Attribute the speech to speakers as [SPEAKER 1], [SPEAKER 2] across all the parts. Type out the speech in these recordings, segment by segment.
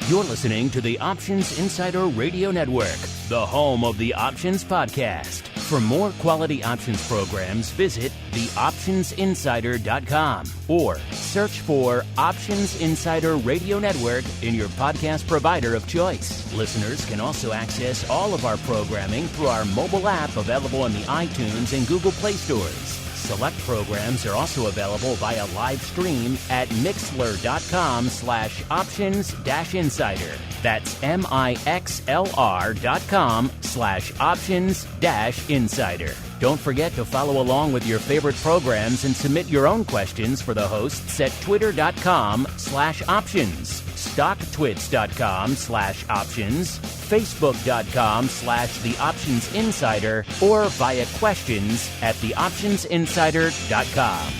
[SPEAKER 1] You're listening to the Options Insider Radio Network, the home of the Options Podcast. For more quality options programs, visit theoptionsinsider.com or search for Options Insider Radio Network in your podcast provider of choice. Listeners can also access all of our programming through our mobile app available in the iTunes and Google Play stores. Select programs are also available via live stream at mixlr.com/options-insider. That's mixlr.com/options-insider. Don't forget to follow along with your favorite programs and submit your own questions for the hosts at twitter.com/options, stocktwits.com/options, facebook.com/theoptionsinsider, or via questions at theoptionsinsider.com.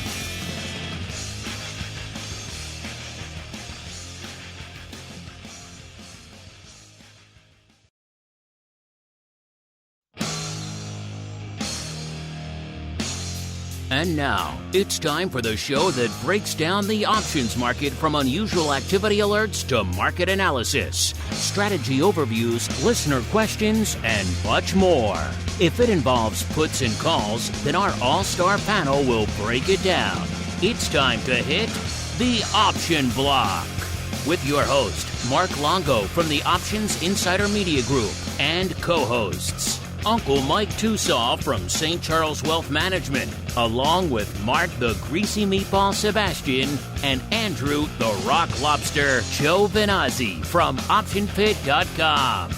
[SPEAKER 1] And now, it's time for the show that breaks down the options market from unusual activity alerts to market analysis, strategy overviews, listener questions, and much more. If it involves puts and calls, then our all-star panel will break it down. It's time to hit the Option Block with your host, Mark Longo from the Options Insider Media Group, and co-hosts, Uncle Mike TOSAW from St. Charles Wealth Management, along with Mark the Greasy Meatball Sebastian and Andrew the Rock Lobster GIOVINAZZI from OptionPit.com.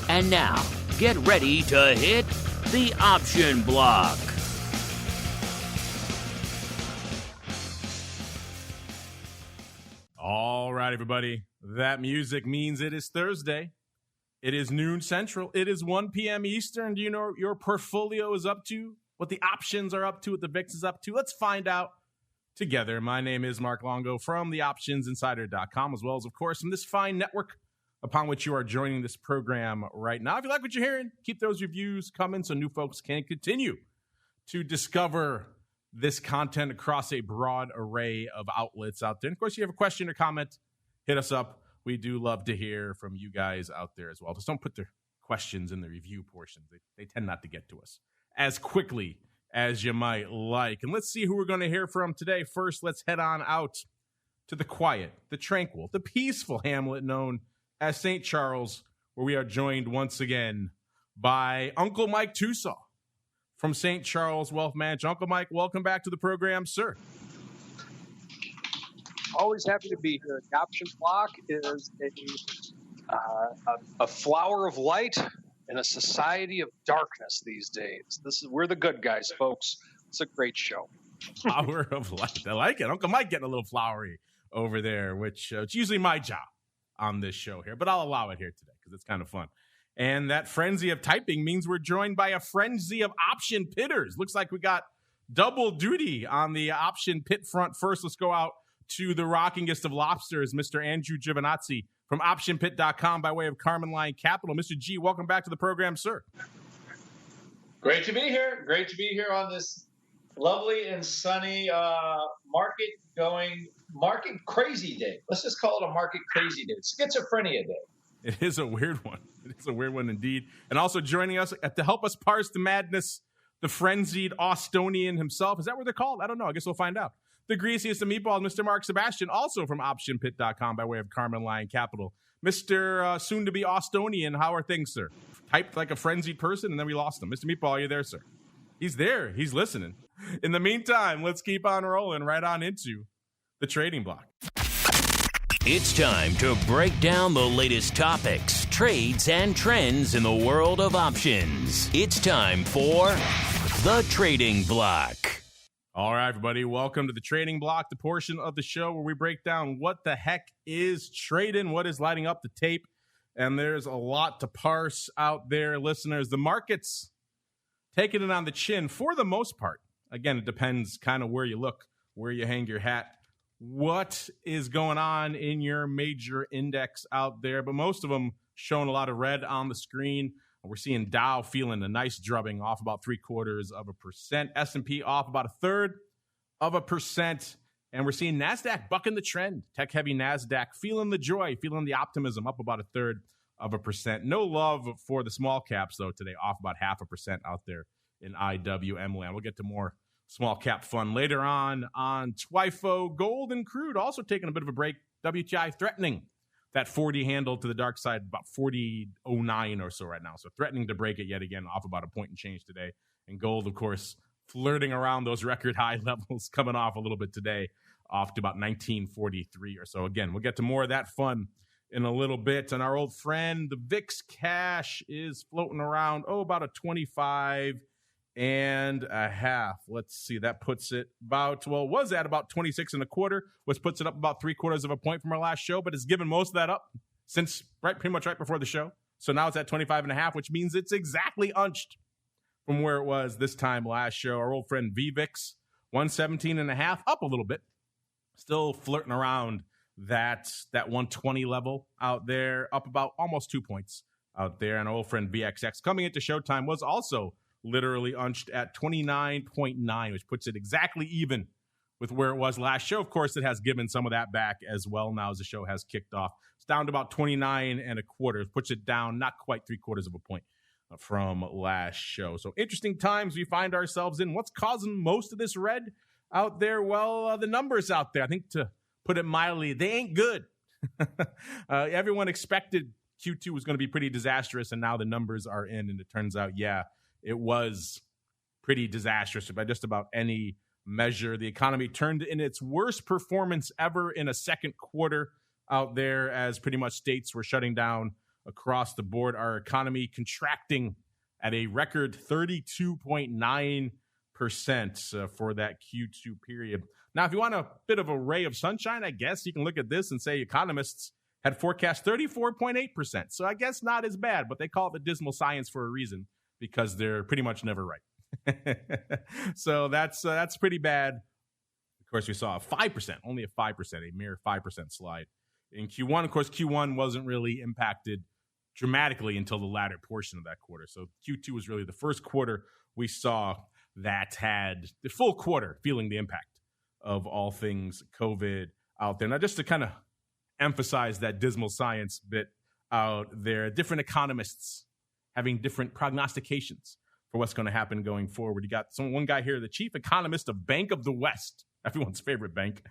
[SPEAKER 1] And now, get ready to hit the Option Block.
[SPEAKER 2] All right, everybody. That music means it is Thursday. It is noon Central. It is 1 p.m. Eastern. Do you know what your portfolio is up to? What the options are up to? What the VIX is up to? Let's find out together. My name is Mark Longo from theoptionsinsider.com, as well as, of course, from this fine network upon which you are joining this program right now. If you like what you're hearing, keep those reviews coming so new folks can continue to discover this content across a broad array of outlets out there. And, of course, if you have a question or comment, hit us up. We do love to hear from you guys out there as well. Just don't put their questions in the review portions. They tend not to get to us as quickly as you might like. And let's see who we're going to hear from today. First, let's head on out to the quiet, the tranquil, the peaceful hamlet known as St. Charles, where we are joined once again by Uncle Mike TOSAW from St. Charles Wealth Management. Uncle Mike, welcome back to the program, sir.
[SPEAKER 3] Always happy to be here. The Option Block is a flower of light in a society of darkness these days. We're the good guys, folks. It's a great show.
[SPEAKER 2] Flower of light. I like it. Uncle Mike getting a little flowery over there, which it's usually my job on this show here, but I'll allow it here today because it's kind of fun. And that frenzy of typing means we're joined by a frenzy of option pitters. Looks like we got double duty on the option pit front. First, let's go out to the rockingest of lobsters, Mr. Andrew GIOVINAZZI from OptionPit.com by way of Carmen Line Capital. Mr. G, welcome back to the program, sir.
[SPEAKER 4] Great to be here. Great to be here on this lovely and sunny market crazy day. Let's just call it a market crazy day. Schizophrenia day.
[SPEAKER 2] It is a weird one. It is a weird one indeed. And also joining us to help us parse the madness, the frenzied Austonian himself. Is that what they're called? I don't know. I guess we'll find out. The greasiest of meatballs, Mr. Mark Sebastian, also from OptionPit.com by way of Carmen Line Capital. Mr. Soon-to-be Austonian, how are things, sir? Typed like a frenzied person, and then we lost him. Mr. Meatball, are you there, sir? He's there. He's listening. In the meantime, let's keep on rolling right on into the trading block.
[SPEAKER 1] It's time to break down the latest topics, trades, and trends in the world of options. It's time for the Trading Block.
[SPEAKER 2] All right, everybody, welcome to the Trading Block, the portion of the show where we break down what the heck is trading, what is lighting up the tape, and there's a lot to parse out there, listeners. The market's taking it on the chin for the most part. Again, it depends kind of where you look, where you hang your hat, what is going on in your major index out there, but most of them showing a lot of red on the screen. We're seeing Dow feeling a nice drubbing, off about 0.75%. S&P off about 1/3%. And we're seeing NASDAQ bucking the trend. Tech-heavy NASDAQ feeling the joy, feeling the optimism, up about 1/3%. No love for the small caps, though, today, off about 0.5% out there in IWM land. We'll get to more small cap fun later on TWIFO. Gold and crude also taking a bit of a break. WTI threatening that 40 handle to the dark side, about 40.09 or so right now. So threatening to break it yet again, off about a point and change today. And gold, of course, flirting around those record high levels, coming off a little bit today, off to about 1943 or so. Again, we'll get to more of that fun in a little bit. And our old friend, the VIX cash is floating around, about a 25.5. Let's see, that puts it was at about 26.25, which puts it up about 0.75 point from our last show, but it's given most of that up since pretty much right before the show. So now it's at 25.5, which means it's exactly unched from where it was this time last show. Our old friend VVIX, 117.5, up a little bit. Still flirting around that 120 level out there, up about almost 2 points out there. And our old friend VXX coming into showtime was also literally unched at 29.9, which puts it exactly even with where it was last show. Of course, it has given some of that back as well now as the show has kicked off. It's down to about 29.25, puts it down not quite 0.75 point from last show. So interesting times we find ourselves in. What's causing most of this red out there? Well, the numbers out there, I think, to put it mildly, they ain't good. Everyone expected Q2 was going to be pretty disastrous, and now the numbers are in, and it turns out, it was pretty disastrous by just about any measure. The economy turned in its worst performance ever in a second quarter out there, as pretty much states were shutting down across the board. Our economy contracting at a record 32.9% for that Q2 period. Now, if you want a bit of a ray of sunshine, I guess you can look at this and say economists had forecast 34.8%. So I guess not as bad, but they call it the dismal science for a reason, because they're pretty much never right. So that's pretty bad. Of course, we saw only a 5%, a mere 5% slide in Q1. Of course, Q1 wasn't really impacted dramatically until the latter portion of that quarter. So Q2 was really the first quarter we saw that had the full quarter feeling the impact of all things COVID out there. Now, just to kind of emphasize that dismal science bit out there, different economists having different prognostications for what's going to happen going forward. You got one guy here, the chief economist of Bank of the West, everyone's favorite bank.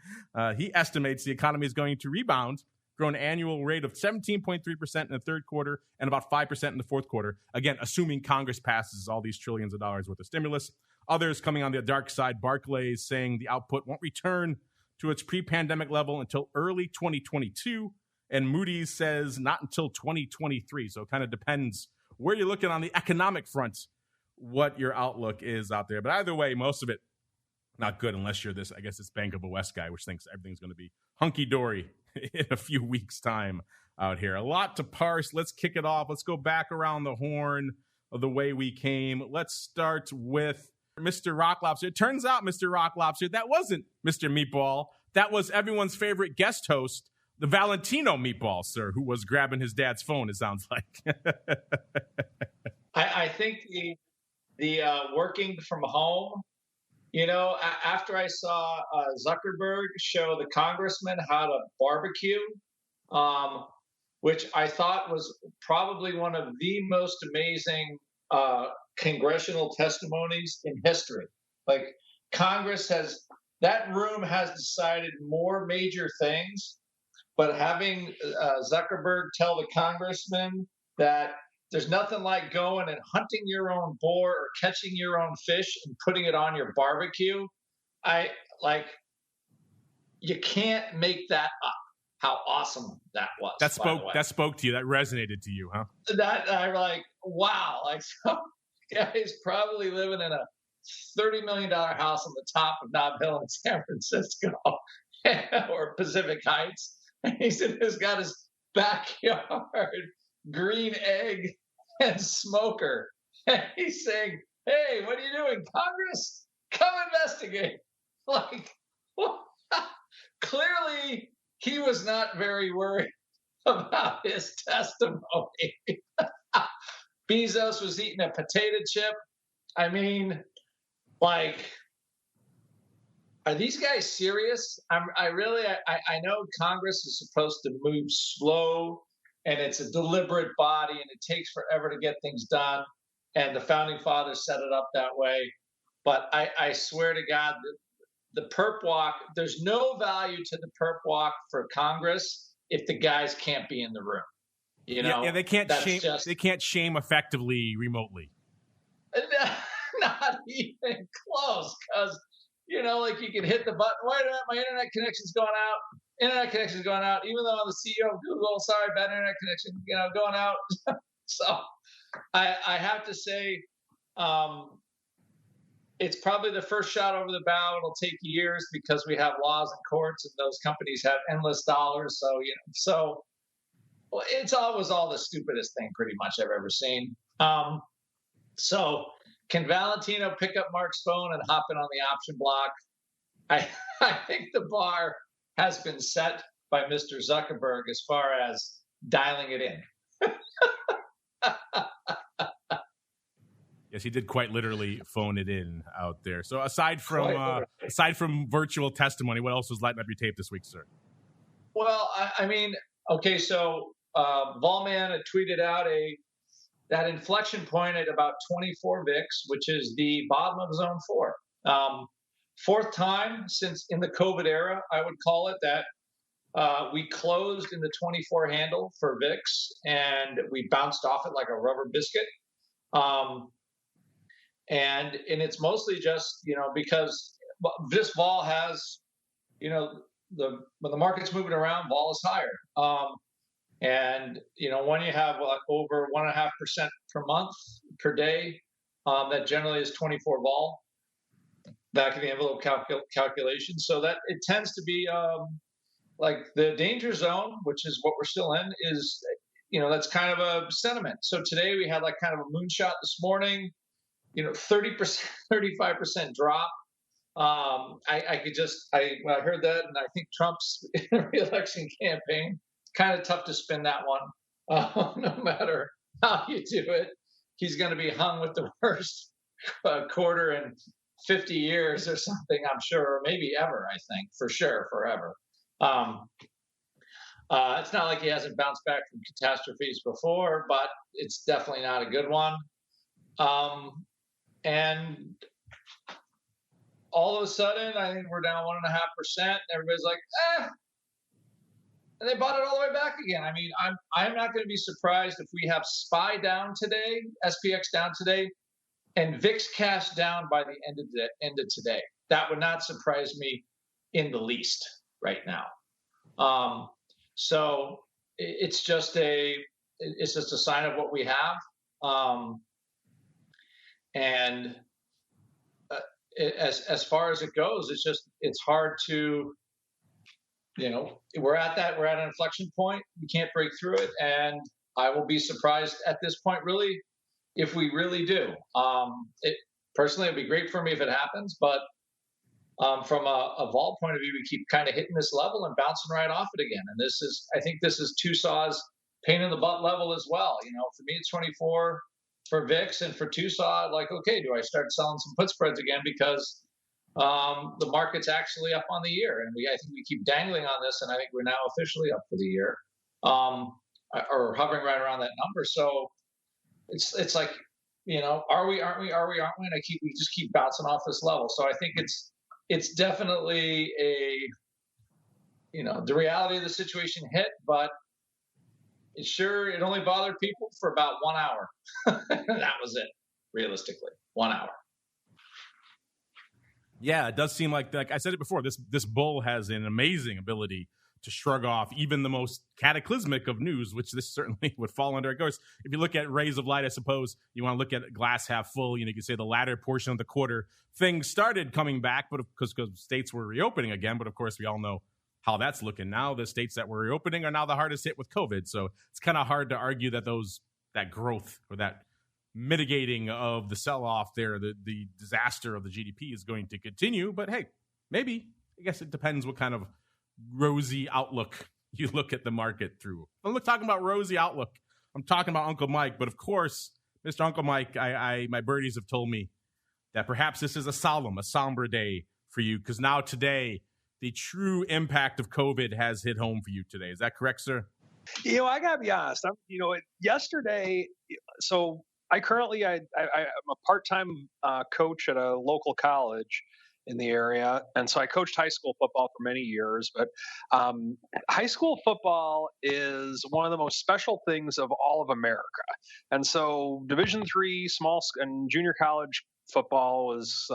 [SPEAKER 2] He estimates the economy is going to rebound, grow an annual rate of 17.3% in the third quarter and about 5% in the fourth quarter. Again, assuming Congress passes all these trillions of dollars worth of stimulus. Others coming on the dark side, Barclays saying the output won't return to its pre-pandemic level until early 2022. And Moody's says not until 2023. So it kind of depends where you're looking on the economic front, what your outlook is out there. But either way, most of it not good unless you're this Bank of the West guy, which thinks everything's going to be hunky-dory in a few weeks' time out here. A lot to parse. Let's kick it off. Let's go back around the horn of the way we came. Let's start with Mr. Rock Lobster. It turns out, Mr. Rock Lobster, that wasn't Mr. Meatball. That was everyone's favorite guest host, the Valentino Meatball, sir, who was grabbing his dad's phone, it sounds like.
[SPEAKER 4] I think the working from home, after I saw Zuckerberg show the congressman how to barbecue, which I thought was probably one of the most amazing congressional testimonies in history. Like, that room has decided more major things, but having Zuckerberg tell the congressman that there's nothing like going and hunting your own boar or catching your own fish and putting it on your barbecue, you can't make that up. How awesome that was.
[SPEAKER 2] That spoke to you. That resonated to you, huh?
[SPEAKER 4] That I'm like, wow. Like, some guy's probably living in a $30 million house on the top of Nob Hill in San Francisco or Pacific Heights. And he's got his backyard green egg and smoker. And he's saying, hey, what are you doing, Congress? Come investigate. Like, what? Clearly, he was not very worried about his testimony. Bezos was eating a potato chip. I mean, like, Are these guys serious? I know Congress is supposed to move slow, and it's a deliberate body, and it takes forever to get things done. And the founding fathers set it up that way. But I swear to God, the perp walk, there's no value to the perp walk for Congress if the guys can't be in the room. You know,
[SPEAKER 2] they can't shame. They can't shame effectively remotely.
[SPEAKER 4] Not even close, because like you can hit the button. Wait a minute, my internet connection's going out. Internet connection's going out. Even though I'm the CEO of Google, sorry, bad internet connection, going out. So I have to say, it's probably the first shot over the bow. It'll take years because we have laws and courts, and those companies have endless dollars. So it's always all the stupidest thing pretty much I've ever seen. So can Valentino pick up Mark's phone and hop in on the option block? I think the bar has been set by Mr. Zuckerberg as far as dialing it in.
[SPEAKER 2] Yes, he did quite literally phone it in out there. So aside from virtual testimony, what else was lighting up your tape this week, sir?
[SPEAKER 4] Well, okay, so Volman had tweeted out that inflection point at about 24 VIX, which is the bottom of zone 4. Fourth time since in the COVID era, I would call it that. We closed in the 24 handle for VIX, and we bounced off it like a rubber biscuit. And it's mostly just, because this vol has, when the market's moving around, vol is higher. And, when you have over 1.5% per month per day, that generally is 24 vol, back of the envelope calculation. So that it tends to be like the danger zone, which is what we're still in, is, that's kind of a sentiment. So today we had like kind of a moonshot this morning, 30%, 35% drop. When I heard that, and I think Trump's re-election campaign, kind of tough to spin that one. No matter how you do it, he's going to be hung with the worst quarter in 50 years or something, I'm sure, or maybe ever, I think, for sure, forever. It's not like he hasn't bounced back from catastrophes before, but it's definitely not a good one. And all of a sudden, I think we're down 1.5%. Everybody's like, and they bought it all the way back again. I mean, I'm not going to be surprised if we have SPY down today, SPX down today, and VIX cash down by the end of today. That would not surprise me in the least right now. So it's just a sign of what we have. And as far as it goes, it's hard to, we're at an inflection point. We can't break through it. And I will be surprised at this point, really, if we really do. Personally, it'd be great for me if it happens, but from a vol point of view, we keep kind of hitting this level and bouncing right off it again. And I think this is TOSAW's pain in the butt level as well. For me, it's 24 for VIX, and for TOSAW, like, okay, do I start selling some put spreads again because the market's actually up on the year? And I think we keep dangling on this, and I think we're now officially up for the year, or hovering right around that number. So it's like, are we, aren't we? And we just keep bouncing off this level. So I think it's definitely the reality of the situation hit, but it only bothered people for about 1 hour. That was it, realistically, 1 hour.
[SPEAKER 2] Yeah, it does seem like I said it before, this bull has an amazing ability to shrug off even the most cataclysmic of news, which this certainly would fall under. Of course, if you look at rays of light, I suppose you want to look at glass half full. You can say the latter portion of the quarter, things started coming back, but because states were reopening again. But of course, we all know how that's looking now. The states that were reopening are now the hardest hit with COVID. So it's kind of hard to argue that that growth or that mitigating of the sell-off there, the disaster of the GDP is going to continue. But hey, maybe. I guess it depends what kind of rosy outlook you look at the market through. I'm not talking about rosy outlook. I'm talking about Uncle Mike. But of course, Mr. Uncle Mike, my birdies have told me that perhaps this is a somber day for you? Because now today, the true impact of COVID has hit home for you today. Is that correct, sir?
[SPEAKER 3] I got to be honest. Yesterday, so I'm a part-time coach at a local college in the area, and so I coached high school football for many years. But high school football is one of the most special things of all of America, and so Division III small and junior college football was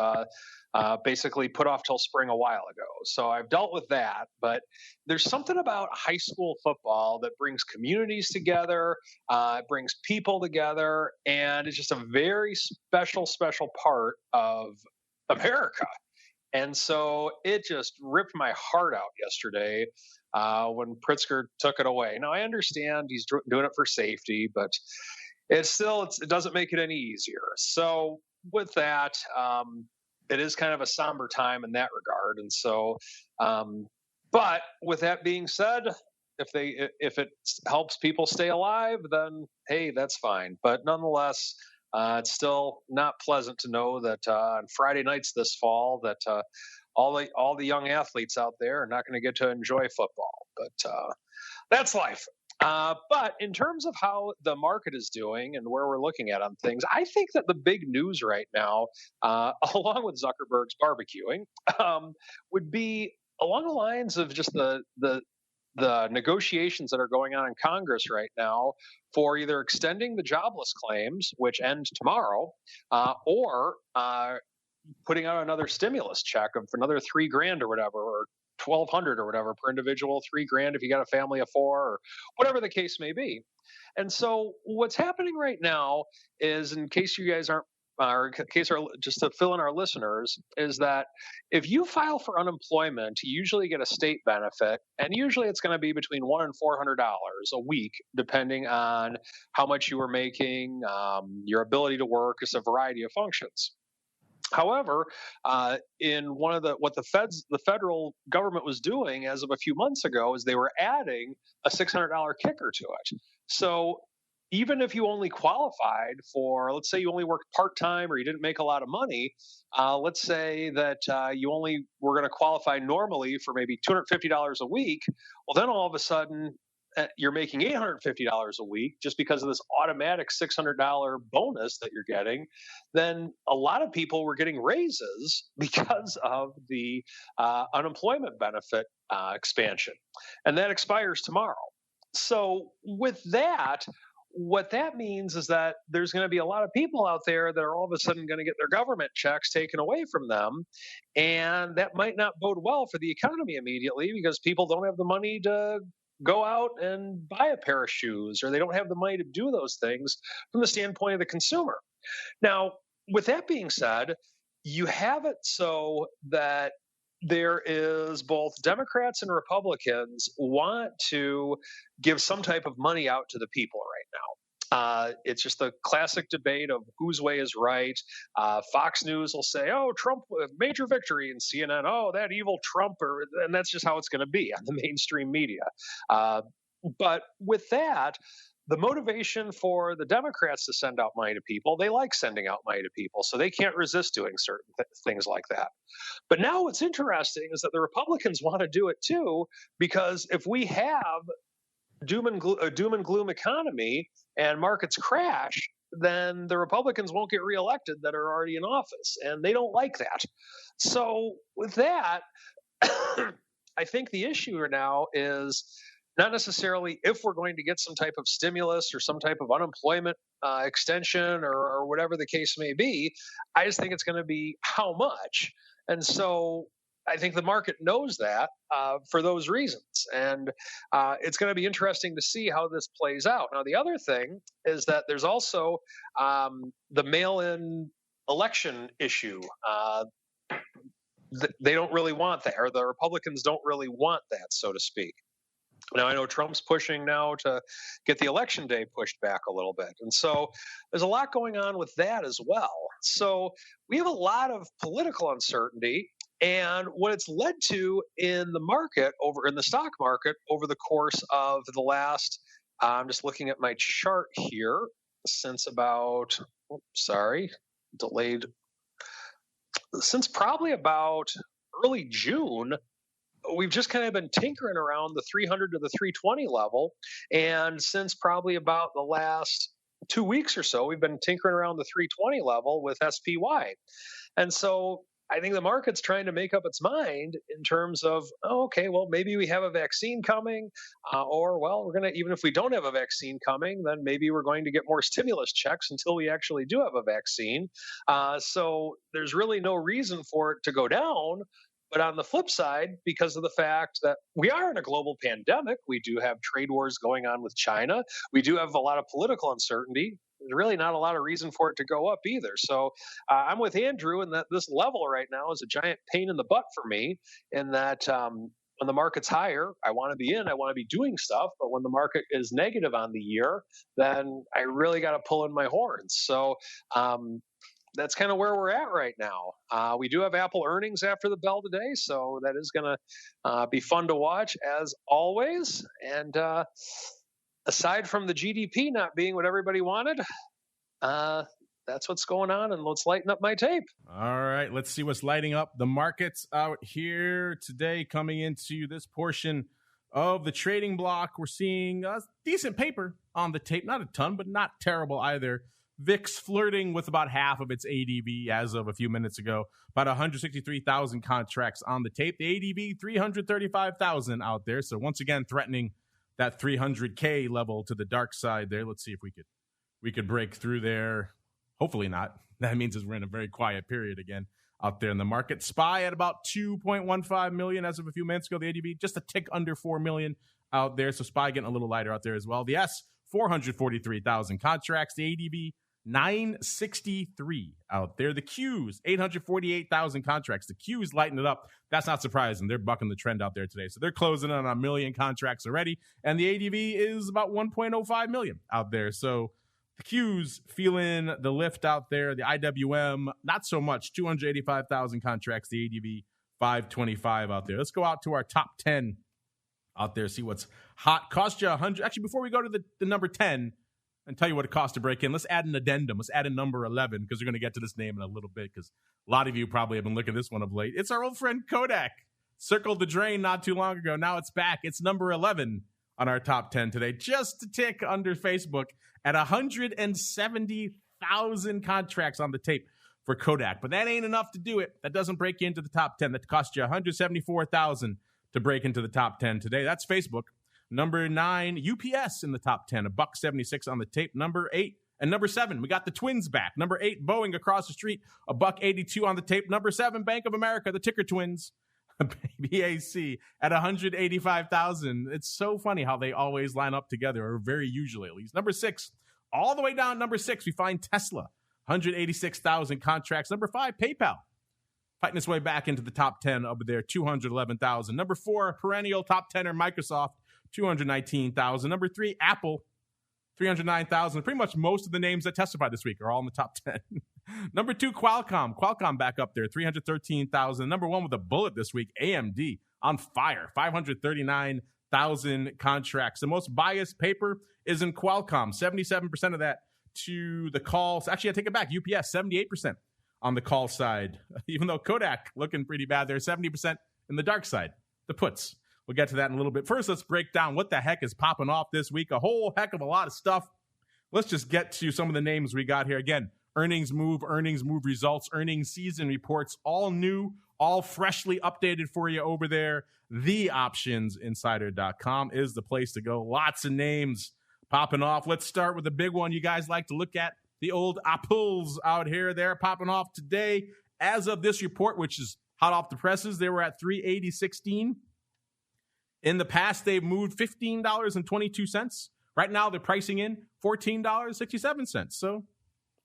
[SPEAKER 3] basically put off till spring a while ago. So I've dealt with that, but there's something about high school football that brings communities together, it brings people together, and it's just a very special part of America. And so it just ripped my heart out yesterday when Pritzker took it away. Now, I understand he's doing it for safety, but it doesn't make it any easier. So with that, it is kind of a somber time in that regard. And so, but with that being said, if it helps people stay alive, then hey, that's fine. But nonetheless, it's still not pleasant to know that on Friday nights this fall that all the young athletes out there are not going to get to enjoy football. But that's life. But in terms of how the market is doing and where we're looking at on things, I think that the big news right now, along with Zuckerberg's barbecuing, would be along the lines of just the negotiations that are going on in Congress right now for either extending the jobless claims, which end tomorrow, or putting out another stimulus check of another $3,000 or whatever, or $1,200 or whatever per individual, $3,000 if you got a family of four, or whatever the case may be. And so what's happening right now is, in case you guys aren't, or just to fill in our listeners, is that if you file for unemployment, you usually get a state benefit, and usually it's going to be between $100 and $400 a week, depending on how much you were making, your ability to work. It's a variety of functions. However, in what the federal government was doing as of a few months ago is they were adding a $600 kicker to it. So even if you only qualified for, let's say you only worked part-time or you didn't make a lot of money, let's say that you only were going to qualify normally for maybe $250 a week, well, then all of a sudden you're making $850 a week just because of this automatic $600 bonus that you're getting, then a lot of people were getting raises because of the unemployment benefit expansion. And that expires tomorrow. So with that, what that means is that there's going to be a lot of people out there that are all of a sudden going to get their government checks taken away from them. And that might not bode well for the economy immediately, because people don't have the money to go out and buy a pair of shoes, or they don't have the money to do those things from the standpoint of the consumer. Now, with that being said, you have it so that there is both Democrats and Republicans want to give some type of money out to the people right now. It's just the classic debate of whose way is right. Fox News will say, oh, Trump, major victory, and CNN, oh, that evil Trump, and that's just how it's going to be on the mainstream media. But with that, the motivation for the Democrats to send out money to people, they like sending out money to people, so they can't resist doing certain things like that. But now what's interesting is that the Republicans want to do it too, because if we have a doom and gloom economy and markets crash, then the Republicans won't get reelected that are already in office, and they don't like that. So with that, I think the issue now is not necessarily if we're going to get some type of stimulus or some type of unemployment extension or whatever the case may be. I just think it's going to be how much. And so I think the market knows that for those reasons. And it's going to be interesting to see how this plays out. Now, the other thing is that there's also the mail-in election issue. They don't really want that, or the Republicans don't really want that, so to speak. Now, I know Trump's pushing now to get the election day pushed back a little bit. And so there's a lot going on with that as well. So we have a lot of political uncertainty. And what it's led to in the market, in the stock market, over the course of the last, I'm just looking at my chart here, since probably about early June, we've just kind of been tinkering around the 300 to the 320 level. And since probably about the last 2 weeks or so, we've been tinkering around the 320 level with SPY. And so I think the market's trying to make up its mind in terms of, oh, okay, well, maybe we have a vaccine coming, or, well, we're going to, even if we don't have a vaccine coming, then maybe we're going to get more stimulus checks until we actually do have a vaccine. So there's really no reason for it to go down. But on the flip side, because of the fact that we are in a global pandemic, we do have trade wars going on with China, we do have a lot of political uncertainty. There's really not a lot of reason for it to go up either. So I'm with Andrew in that this level right now is a giant pain in the butt for me, in that when the market's higher, I want to be in, I want to be doing stuff. But when the market is negative on the year, then I really got to pull in my horns. So that's kind of where we're at right now. We do have Apple earnings after the bell today, so that is going to be fun to watch as always. And aside from the GDP not being what everybody wanted, that's what's going on, and let's lighten up my tape.
[SPEAKER 2] All right, let's see what's lighting up the markets out here today. Coming into this portion of the trading block, we're seeing a decent paper on the tape. Not a ton, but not terrible either. VIX flirting with about half of its ADV as of a few minutes ago. About 163,000 contracts on the tape. The ADV, 335,000 out there. So once again, threatening that 300K level to the dark side there. Let's see if we could break through there. Hopefully not. That means we're in a very quiet period again out there in the market. SPY at about 2.15 million as of a few minutes ago. The ADV just a tick under 4 million out there. So SPY getting a little lighter out there as well. The S, 443,000 contracts. The ADV, 963 out there. The Qs, 848,000 contracts. The Qs lighten it up. That's not surprising. They're bucking the trend out there today. So they're closing in on 1 million contracts already. And the ADV is about 1.05 million out there. So the Qs feeling the lift out there. The IWM, not so much. 285,000 contracts. The ADV, 525 out there. Let's go out to our top 10 out there. See what's hot. Cost you 100. Actually, before we go to the number 10, and tell you what it costs to break in, let's add an addendum. Let's add a number 11, because we're going to get to this name in a little bit, because a lot of you probably have been looking at this one of late. It's our old friend Kodak. Circled the drain not too long ago. Now it's back. It's number 11 on our top 10 today. Just a tick under Facebook at 170,000 contracts on the tape for Kodak. But that ain't enough to do it. That doesn't break you into the top 10. That cost you 174,000 to break into the top 10 today. That's Facebook. Number 9, UPS in the top 10, $1.76 on the tape. Number 8 and number 7, we got the Twins back. Number 8, Boeing across the street, $1.82 on the tape. Number 7, Bank of America, the ticker Twins, BAC at 185,000. It's so funny how they always line up together, or very usually at least. Number 6, all the way down number 6, we find Tesla, 186,000 contracts. Number 5, PayPal, fighting its way back into the top 10 over there, 211,000. Number 4, perennial top 10er Microsoft, 219,000. Number 3, Apple, 309,000. Pretty much most of the names that testified this week are all in the top 10. Number 2, Qualcomm. Qualcomm back up there, 313,000. Number 1 with a bullet this week, AMD, on fire, 539,000 contracts. The most biased paper is in Qualcomm, 77% of that to the calls. Actually, I take it back. UPS, 78% on the call side. Even though Kodak looking pretty bad there, 70% in the dark side, the puts. We'll get to that in a little bit. First, let's break down what the heck is popping off this week. A whole heck of a lot of stuff. Let's just get to some of the names we got here. Again, earnings move results, earnings season reports, all new, all freshly updated for you over there. TheOptionsInsider.com is the place to go. Lots of names popping off. Let's start with the big one you guys like to look at. The old APPLs out here. They're popping off today. As of this report, which is hot off the presses, they were at 380.16. In the past, they've moved $15.22. Right now, they're pricing in $14.67. So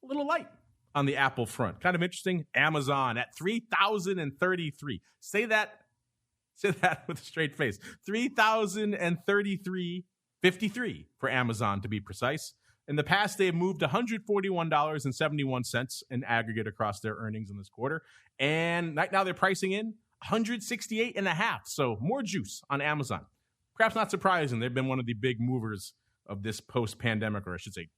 [SPEAKER 2] a little light on the Apple front. Kind of interesting. Amazon at 3,033. Say that with a straight face. 3,033.53 for Amazon, to be precise. In the past, they have moved $141.71 in aggregate across their earnings in this quarter. And right now, they're pricing in 168.5. So more juice on Amazon. Perhaps not surprising. They've been one of the big movers of this post-pandemic, or I should say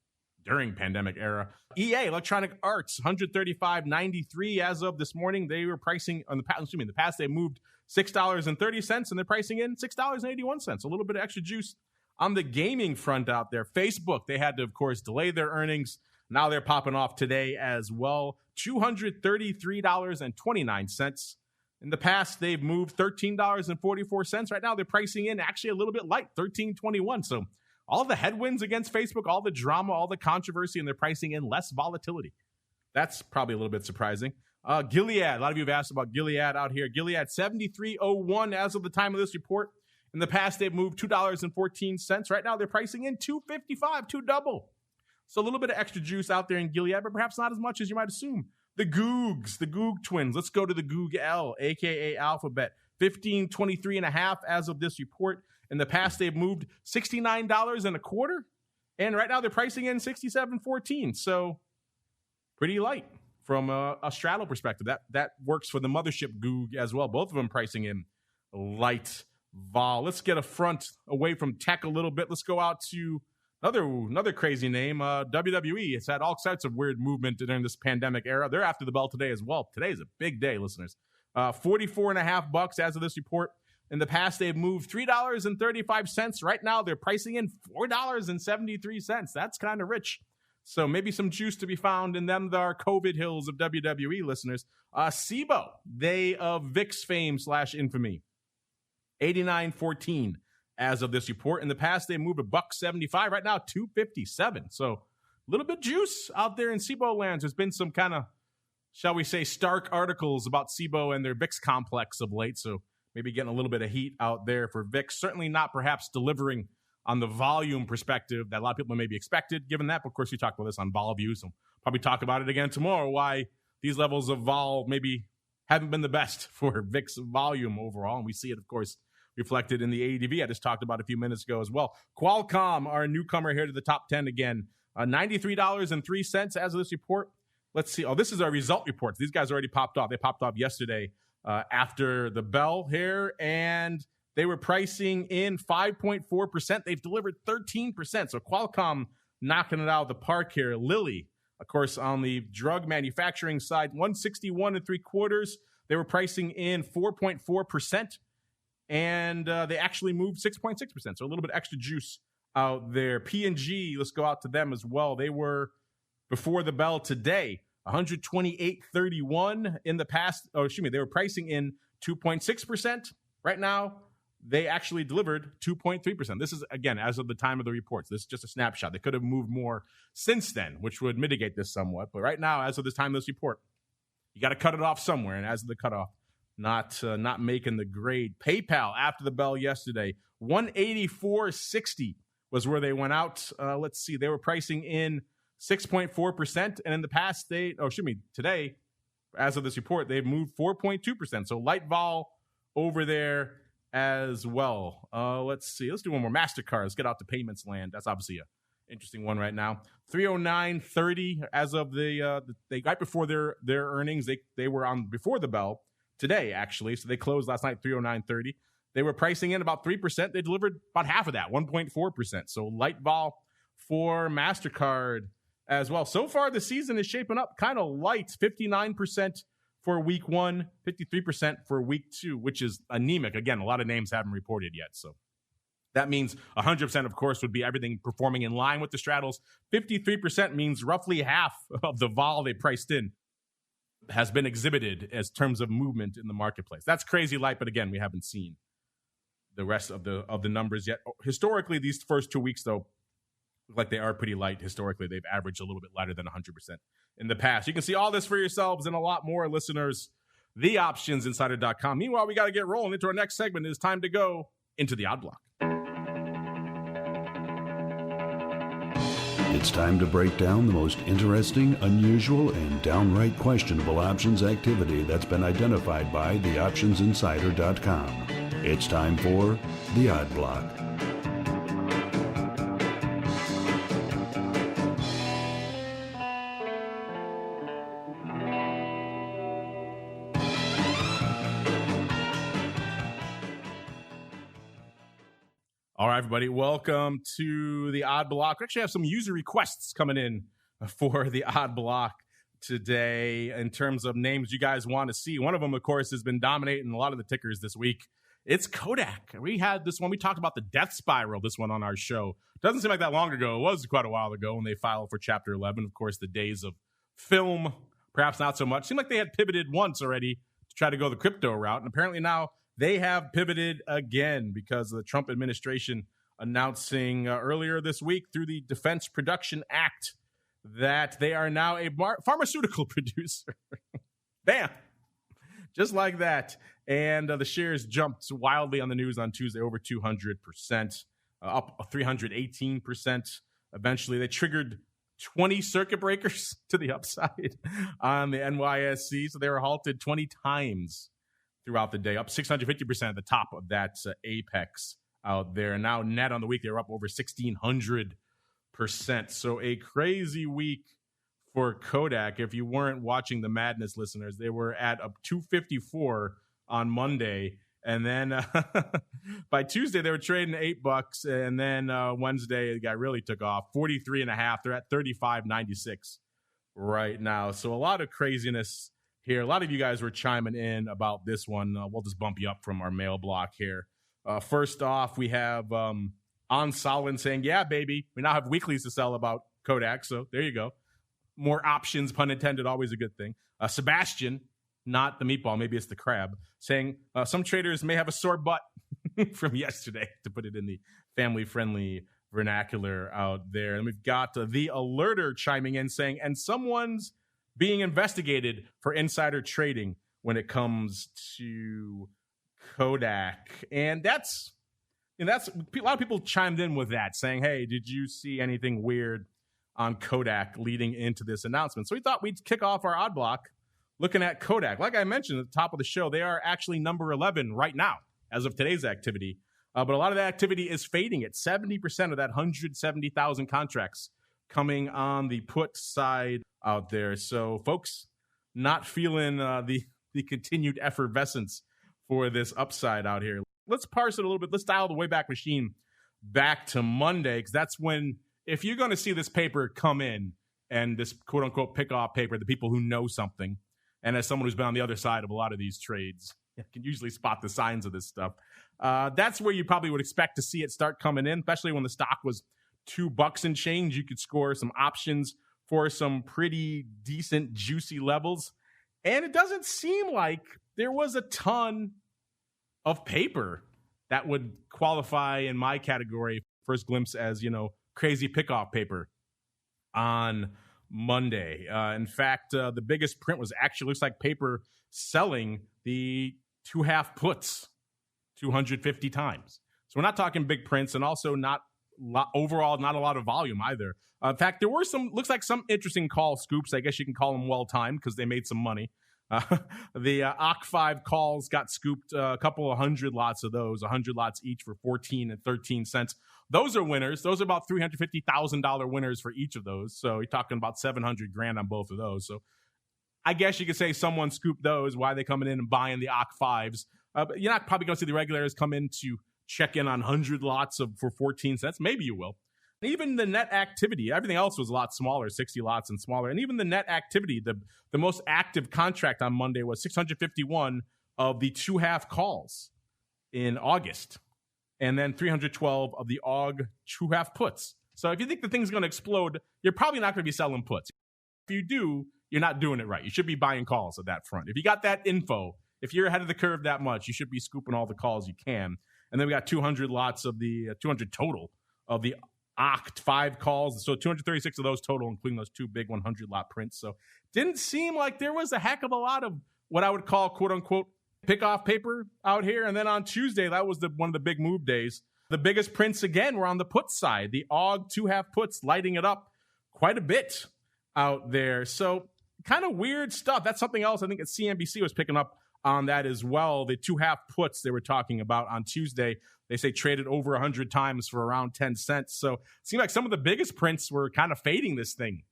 [SPEAKER 2] during pandemic era. EA, Electronic Arts, 135.93 as of this morning. They were pricing on the past they moved $6.30, and they're pricing in $6.81. A little bit of extra juice on the gaming front out there. Facebook, they had to, of course, delay their earnings. Now they're popping off today as well. $233.29. In the past, they've moved $13.44. Right now, they're pricing in actually a little bit light, $13.21. So all the headwinds against Facebook, all the drama, all the controversy, and they're pricing in less volatility. That's probably a little bit surprising. Gilead, a lot of you have asked about Gilead out here. Gilead, $73.01 as of the time of this report. In the past, they've moved $2.14. Right now, they're pricing in $2.55, double. So a little bit of extra juice out there in Gilead, but perhaps not as much as you might assume. The Googs, the Goog twins. Let's go to the GOOGL, a.k.a. Alphabet. $15.23.5 as of this report. In the past, they've moved $69.25. And right now, they're pricing in $67.14. So pretty light from a straddle perspective. That works for the mothership Goog as well. Both of them pricing in light vol. Let's get a front away from tech a little bit. Let's go out to another crazy name, WWE. It's had all sorts of weird movement during this pandemic era. They're after the bell today as well. Today is a big day, listeners. $44.50 as of this report. In the past, they've moved $3.35. Right now, they're pricing in $4.73. That's kind of rich. So maybe some juice to be found in them. There are COVID hills of WWE, listeners. CBOE, they of VIX fame / infamy. $89.14 as of this report. In the past, they moved $1.75. Right now, $2.57. So a little bit juice out there in CBOE lands. There's been some kind of, shall we say, stark articles about CBOE and their VIX complex of late. So maybe getting a little bit of heat out there for VIX. Certainly not perhaps delivering on the volume perspective that a lot of people maybe expected, given that. But of course, we talked about this on Vol View, so probably talk about it again tomorrow, why these levels of vol maybe haven't been the best for VIX volume overall. And we see it, of course, reflected in the ADV I just talked about a few minutes ago as well. Qualcomm, our newcomer here to the top 10 again, $93.03 as of this report. Let's see. Oh, this is our result reports. These guys already popped off. They popped off yesterday after the bell here, and they were pricing in 5.4%. They've delivered 13%. So Qualcomm knocking it out of the park here. Lilly, of course, on the drug manufacturing side, 161.75. They were pricing in 4.4%. And they actually moved 6.6%. So a little bit extra juice out there. P&G, let's go out to them as well. They were, before the bell today, 128.31 in the past. Oh, excuse me. They were pricing in 2.6%. Right now, they actually delivered 2.3%. This is, again, as of the time of the reports. This is just a snapshot. They could have moved more since then, which would mitigate this somewhat. But right now, as of the time of this report, you got to cut it off somewhere. And as of the cutoff, not making the grade. PayPal after the bell yesterday, 184.60 was where they went out. Let's see, they were pricing in 6.4%, and in the past today, as of this report, they've moved 4.2%. So light vol over there as well. Let's see, let's do one more. MasterCard, let's get out to payments land. That's obviously a interesting one right now. 309.30 as of they right before their earnings. They were on before the bell. Today, actually. So they closed last night, 309.30. They were pricing in about 3%. They delivered about half of that, 1.4%. So light vol for MasterCard as well. So far, the season is shaping up kind of light, 59% for week 1, 53% for week 2, which is anemic. Again, a lot of names haven't reported yet. So that means 100%, of course, would be everything performing in line with the straddles. 53% means roughly half of the vol they priced in has been exhibited as terms of movement in the marketplace. That's crazy light, but again, we haven't seen the rest of the numbers yet. Historically, these first 2 weeks, though, look like they are pretty light. Historically, they've averaged a little bit lighter than 100% in the past. You can see all this for yourselves and a lot more, listeners. TheOptionsInsider.com. Meanwhile, we got to get rolling into our next segment. It is time to go into the odd block.
[SPEAKER 5] It's time to break down the most interesting, unusual, and downright questionable options activity that's been identified by TheOptionsInsider.com. It's time for the Odd Block.
[SPEAKER 2] All right, everybody, welcome to the Odd Block. We actually have some user requests coming in for the Odd Block today in terms of names you guys want to see. One of them, of course, has been dominating a lot of the tickers this week. It's Kodak. We had this one. We talked about the death spiral, this one on our show. Doesn't seem like that long ago. It was quite a while ago when they filed for Chapter 11. Of course, the days of film, perhaps not so much. Seemed like they had pivoted once already to try to go the crypto route. And apparently now they have pivoted again because of the Trump administration announcing earlier this week through the Defense Production Act that they are now a pharmaceutical producer. Bam! Just like that. And the shares jumped wildly on the news on Tuesday, over 200%, up 318%. Eventually, they triggered 20 circuit breakers to the upside on the NYSE. So they were halted 20 times throughout the day, up 650% at the top of that apex out there. And now net on the week, they're up over 1,600%. So a crazy week for Kodak. If you weren't watching the madness, listeners, they were at up 254 on Monday. And then by Tuesday, they were trading $8. And then Wednesday, the guy really took off, 43.5. They're at 35.96 right now. So a lot of craziness here. A lot of you guys were chiming in about this one. We'll just bump you up from our mail block here. First off, we have On Solid saying, yeah, baby, we now have weeklies to sell about Kodak. So there you go. More options, pun intended, always a good thing. Sebastian, not the meatball, maybe it's the crab, saying some traders may have a sore butt from yesterday, to put it in the family-friendly vernacular out there. And we've got the alerter chiming in saying, and someone's being investigated for insider trading when it comes to Kodak. And that's a lot of people chimed in with that, saying, hey, did you see anything weird on Kodak leading into this announcement? So we thought we'd kick off our odd block looking at Kodak. Like I mentioned at the top of the show, they are actually number 11 right now as of today's activity. But a lot of that activity is fading at 70% of that 170,000 contracts coming on the put side out there. So folks, not feeling the continued effervescence for this upside out here. Let's parse it a little bit. Let's dial the Wayback Machine back to Monday, because that's when, if you're going to see this paper come in and this quote-unquote pick-off paper, the people who know something, and as someone who's been on the other side of a lot of these trades, you can usually spot the signs of this stuff. That's where you probably would expect to see it start coming in, especially when the stock was $2 and change. You could score some options for some pretty decent, juicy levels. And it doesn't seem like there was a ton of paper that would qualify in my category, first glimpse as, crazy pickoff paper on Monday. In fact, the biggest print was actually looks like paper selling the 2.5 puts 250 times. So we're not talking big prints, and also overall not a lot of volume either. In fact, there were looks like some interesting call scoops. I guess you can call them well-timed because they made some money. The OC5 calls got scooped, a couple of 100 lots of those, 100 lots each for 14 and 13 cents. Those are winners. Those are about $350,000 winners for each of those. So you're talking about $700,000 on both of those. So I guess you could say someone scooped those. Why are they coming in and buying the OC5s? But you're not probably going to see the regulars come in to check in on 100 lots for 14 cents. Maybe you will. Even the net activity, everything else was a lot smaller, 60 lots and smaller. And even the net activity, the most active contract on Monday was 651 of the 2.5 calls in August. And then 312 of the AUG 2.5 puts. So if you think the thing's going to explode, you're probably not going to be selling puts. If you do, you're not doing it right. You should be buying calls at that front. If you got that info, if you're ahead of the curve that much, you should be scooping all the calls you can. And then we got 200 lots of the 200 total of the OCT5 calls. So 236 of those total, including those two big 100 lot prints. So didn't seem like there was a heck of a lot of what I would call quote unquote pick-off paper out here. And then on Tuesday, that was one of the big move days. The biggest prints again were on the put side. The AUG 2.5 puts lighting it up quite a bit out there. So kind of weird stuff. That's something else I think that CNBC was picking up on that as well. The 2.5 puts they were talking about on Tuesday, they say traded over 100 times for around 10 cents. So it seemed like some of the biggest prints were kind of fading this thing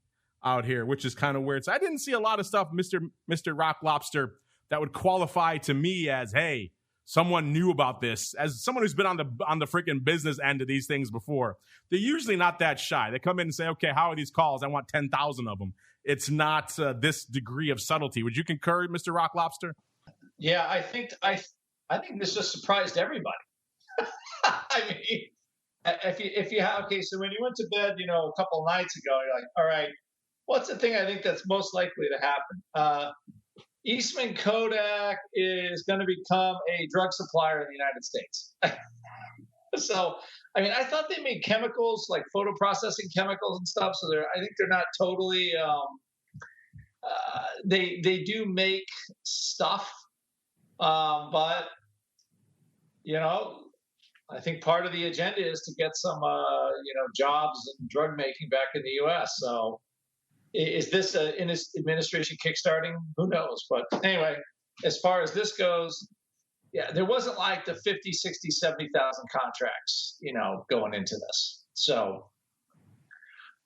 [SPEAKER 2] out here, which is kind of weird. So I didn't see a lot of stuff, Mr. Rock Lobster, that would qualify to me as, hey, someone knew about this. As someone who's been on the freaking business end of these things before, they're usually not that shy. They come in and say, okay, how are these calls? I want 10,000 of them. It's not this degree of subtlety. Would you concur, Mr. Rock Lobster?
[SPEAKER 4] Yeah, I think this just surprised everybody. I mean, if you have, okay, so when you went to bed, a couple of nights ago, you're like, all right, what's the thing I think that's most likely to happen? Eastman Kodak is going to become a drug supplier in the United States. So, I mean, I thought they made chemicals, like photo processing chemicals and stuff. So I think they're not totally. They do make stuff, but I think part of the agenda is to get some jobs and drug making back in the U.S. So, is this in this administration kickstarting? Who knows? But anyway, as far as this goes, yeah, there wasn't like the 50, 60, 70,000 contracts, going into this. So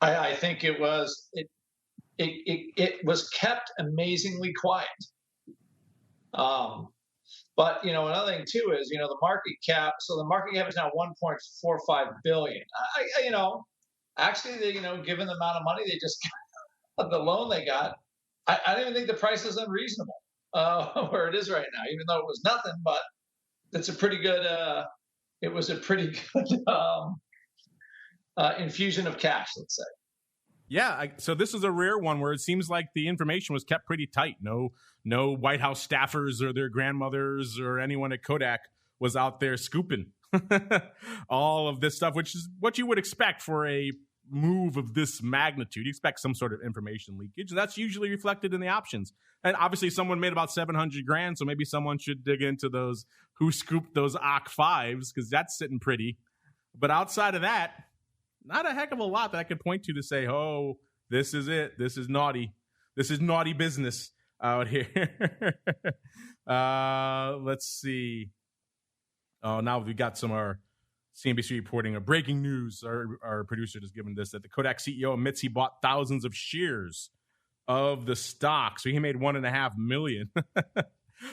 [SPEAKER 4] I think it was kept amazingly quiet. But another thing too is the market cap. So the market cap is now 1.45 billion. Actually, given the amount of money they just got, the loan they got, I don't even think the price is unreasonable where it is right now. Even though it was nothing, but it's a pretty good. It was a pretty good infusion of cash, let's say.
[SPEAKER 2] Yeah, so this is a rare one where it seems like the information was kept pretty tight. No White House staffers or their grandmothers or anyone at Kodak was out there scooping all of this stuff, which is what you would expect for a move of this magnitude. You expect some sort of information leakage. That's usually reflected in the options. And obviously someone made about $700,000, so maybe someone should dig into those who scooped those OC5s, because that's sitting pretty. But outside of that, not a heck of a lot that I could point to say, oh, this is it. This is naughty. This is naughty business out here. Let's see. Oh, now we've got some our CNBC reporting of breaking news. Our producer has given this, that the Kodak CEO admits he bought thousands of shares of the stock. So he made $1.5 million.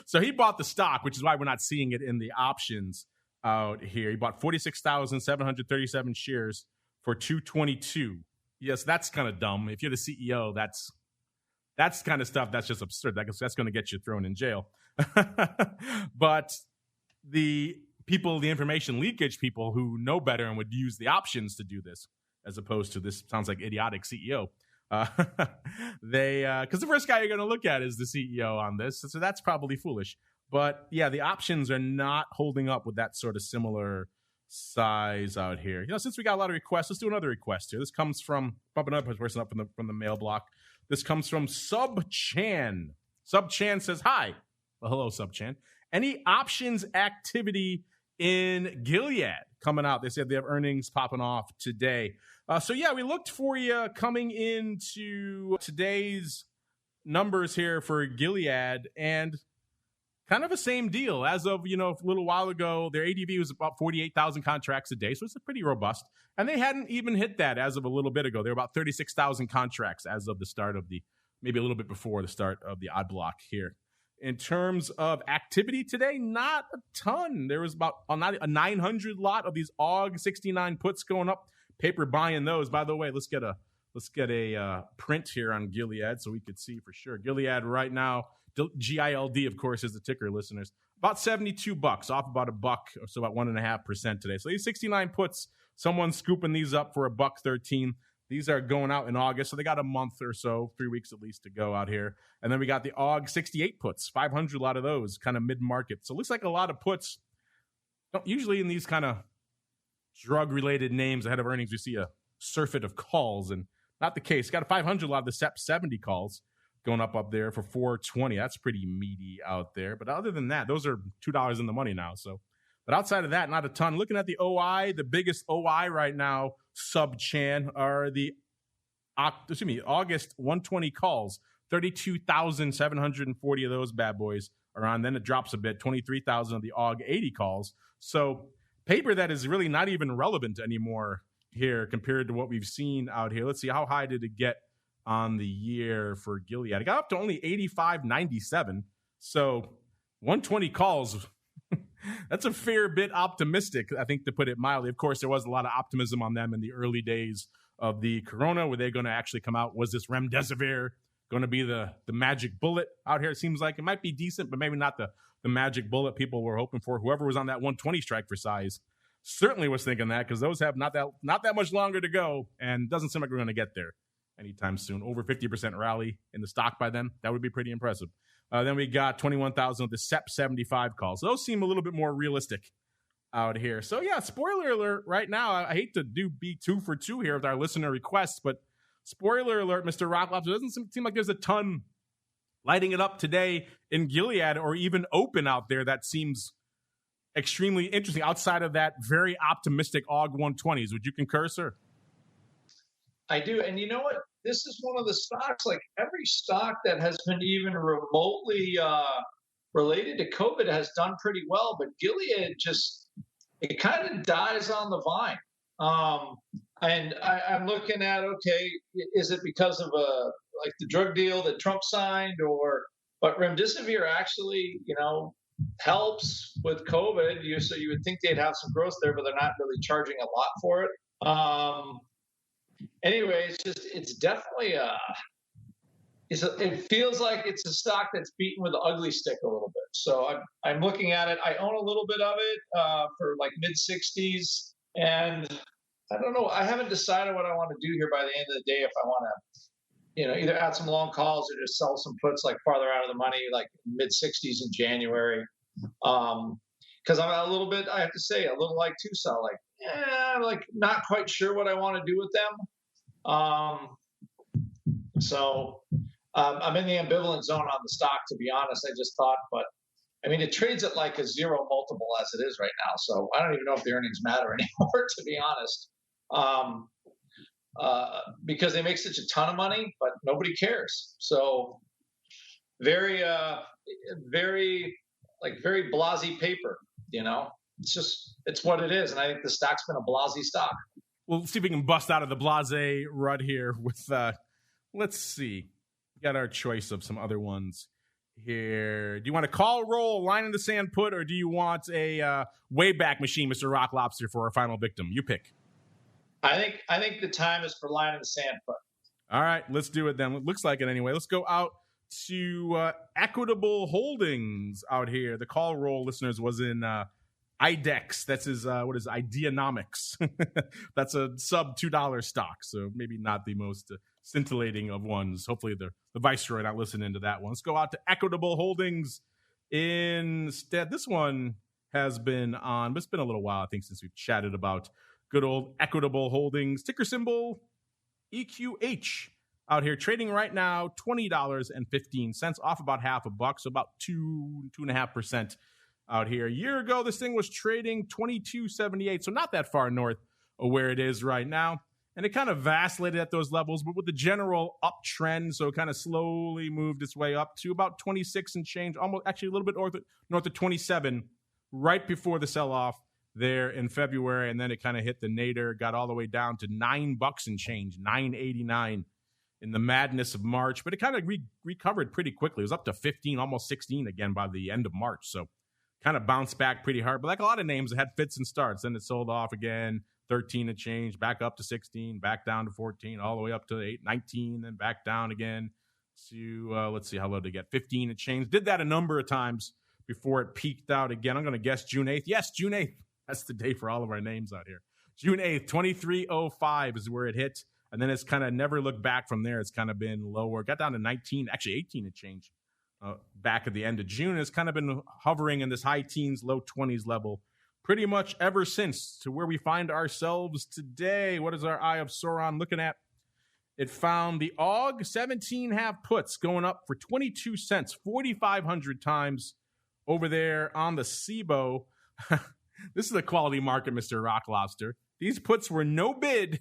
[SPEAKER 2] So he bought the stock, which is why we're not seeing it in the options out here. He bought 46,737 shares for $222. Yes, that's kind of dumb. If you're the CEO, that's kind of stuff that's just absurd. That's going to get you thrown in jail. But the people, the information leakage people who know better and would use the options to do this, as opposed to this sounds like idiotic CEO. Because the first guy you're going to look at is the CEO on this, so that's probably foolish. But yeah, the options are not holding up with that sort of similar size out here. Since we got a lot of requests, let's do another request here. This comes from bump another person up from the mail block. This comes from Sub Chan. Sub Chan says, "Hi." Well, hello, Sub Chan. Any options activity in Gilead coming out? They said they have earnings popping off today. So yeah, we looked for you coming into today's numbers here for Gilead, and kind of the same deal. As of, a little while ago, their ADV was about 48,000 contracts a day, so it's pretty robust. And they hadn't even hit that as of a little bit ago. They were about 36,000 contracts as of the start of maybe a little bit before the start of the odd block here. In terms of activity today, not a ton. There was about a 900 lot of these AUG 69 puts going up. Paper buying those. By the way, let's get a print here on Gilead so we could see for sure. Gilead right now, GILD, of course, is the ticker, listeners. About $72, off about $1, so about 1.5% today. So these 69 puts, someone's scooping these up for $1.13. These are going out in August, so they got a month or so, 3 weeks at least to go out here. And then we got the AUG 68 puts, 500, a lot of those, kind of mid-market. So it looks like a lot of puts. Usually in these kind of drug-related names ahead of earnings, we see a surfeit of calls, and not the case. Got a 500 lot of the SEP 70 calls going up there for $420. That's pretty meaty out there. But other than that, those are $2 in the money now. So, but outside of that, not a ton. Looking at the OI, the biggest OI right now, Sub Chan, are the August 120 calls. 32,740 of those bad boys are on. Then it drops a bit, 23,000 of the AUG 80 calls. So paper that is really not even relevant anymore here compared to what we've seen out here. Let's see, how high did it get on the year for Gilead? It got up to only 85.97. So 120 calls That's a fair bit optimistic, I think, to put it mildly. Of course, there was a lot of optimism on them in the early days of the corona. Were they going to actually come out? Was this remdesivir going to be the magic bullet out here? It seems like it might be decent, but maybe not the magic bullet people were hoping for. Whoever was on that 120 strike for size certainly was thinking that, because those have not that much longer to go, and doesn't seem like we're going to get there anytime soon. Over 50% rally in the stock by then. That would be pretty impressive. Then we got 21,000 of the SEP 75 calls. Those seem a little bit more realistic out here. So yeah, spoiler alert right now. I hate to be 2 for 2 here with our listener requests, but spoiler alert, Mr. Rocklobster, doesn't seem like there's a ton lighting it up today in Gilead or even open out there. That seems extremely interesting outside of that very optimistic AUG 120s. Would you concur, sir?
[SPEAKER 4] I do. And you know what? This is one of the stocks, like every stock that has been even remotely related to COVID has done pretty well, but Gilead just, it kind of dies on the vine. And I'm looking at, okay, is it because of like the drug deal that Trump signed, but remdesivir actually, helps with COVID. So you would think they'd have some growth there, but they're not really charging a lot for it. Anyway, it's definitely it feels like it's a stock that's beaten with the ugly stick a little bit. So I'm looking at it. I own a little bit of it for like mid-60s, and I don't know. I haven't decided what I want to do here by the end of the day. If I want to, either add some long calls or just sell some puts like farther out of the money, like mid-60s in January. Because I'm a little bit, I have to say, a little like TOSAW, like not quite sure what I want to do with them. So I'm in the ambivalent zone on the stock, to be honest. I just thought, but I mean, it trades at like a 0 multiple as it is right now. So I don't even know if the earnings matter anymore, to be honest. Because they make such a ton of money, but nobody cares. So very blasé paper, it's what it is. And I think the stock's been a blasé stock.
[SPEAKER 2] We'll see if we can bust out of the blasé rut here with, let's see. We got our choice of some other ones here. Do you want a call, roll, line in the sand put, or do you want a Wayback Machine, Mr. Rock Lobster, for our final victim? You pick.
[SPEAKER 4] I think the time is for line in the sand put.
[SPEAKER 2] All right, let's do it then. It looks like it anyway. Let's go out to Equitable Holdings out here. The call roll, listeners, was in IDEX. That's his, Ideanomics. That's a sub $2 stock, so maybe not the most scintillating of ones. Hopefully the Viceroy not listening to that one. Let's go out to Equitable Holdings instead. This one has been on, but it's been a little while, I think, since we've chatted about good old Equitable Holdings. Ticker symbol EQH. Out here trading right now $20.15, off about $0.50, so about 2.5% out here. A year ago, this thing was trading $22.78, so not that far north of where it is right now. And it kind of vacillated at those levels, but with the general uptrend, so it kind of slowly moved its way up to about 26 and change, almost actually a little bit north of 27, right before the sell-off there in February. And then it kind of hit the nadir, got all the way down to $9 and change, $9.89 in the madness of March. But it kind of recovered pretty quickly. It was up to 15, almost 16 again by the end of March. So kind of bounced back pretty hard. But like a lot of names, it had fits and starts. Then it sold off again, 13 and change, back up to 16, back down to 14, all the way up to 19, then back down again to, let's see, how low did it get? 15 and change. Did that a number of times before it peaked out again. I'm going to guess June 8th. Yes, June 8th. That's the day for all of our names out here. June 8th, 23.05 is where it hit. And then it's kind of never looked back from there. It's kind of been lower. Got down to 19, actually 18 and change back at the end of June. It's kind of been hovering in this high teens, low 20s level pretty much ever since, to where we find ourselves today. What is our Eye of Sauron looking at? It found the AUG 17.5 puts going up for 22 cents, 4,500 times over there on the CBOE. This is a quality market, Mr. Rock Lobster. These puts were no bid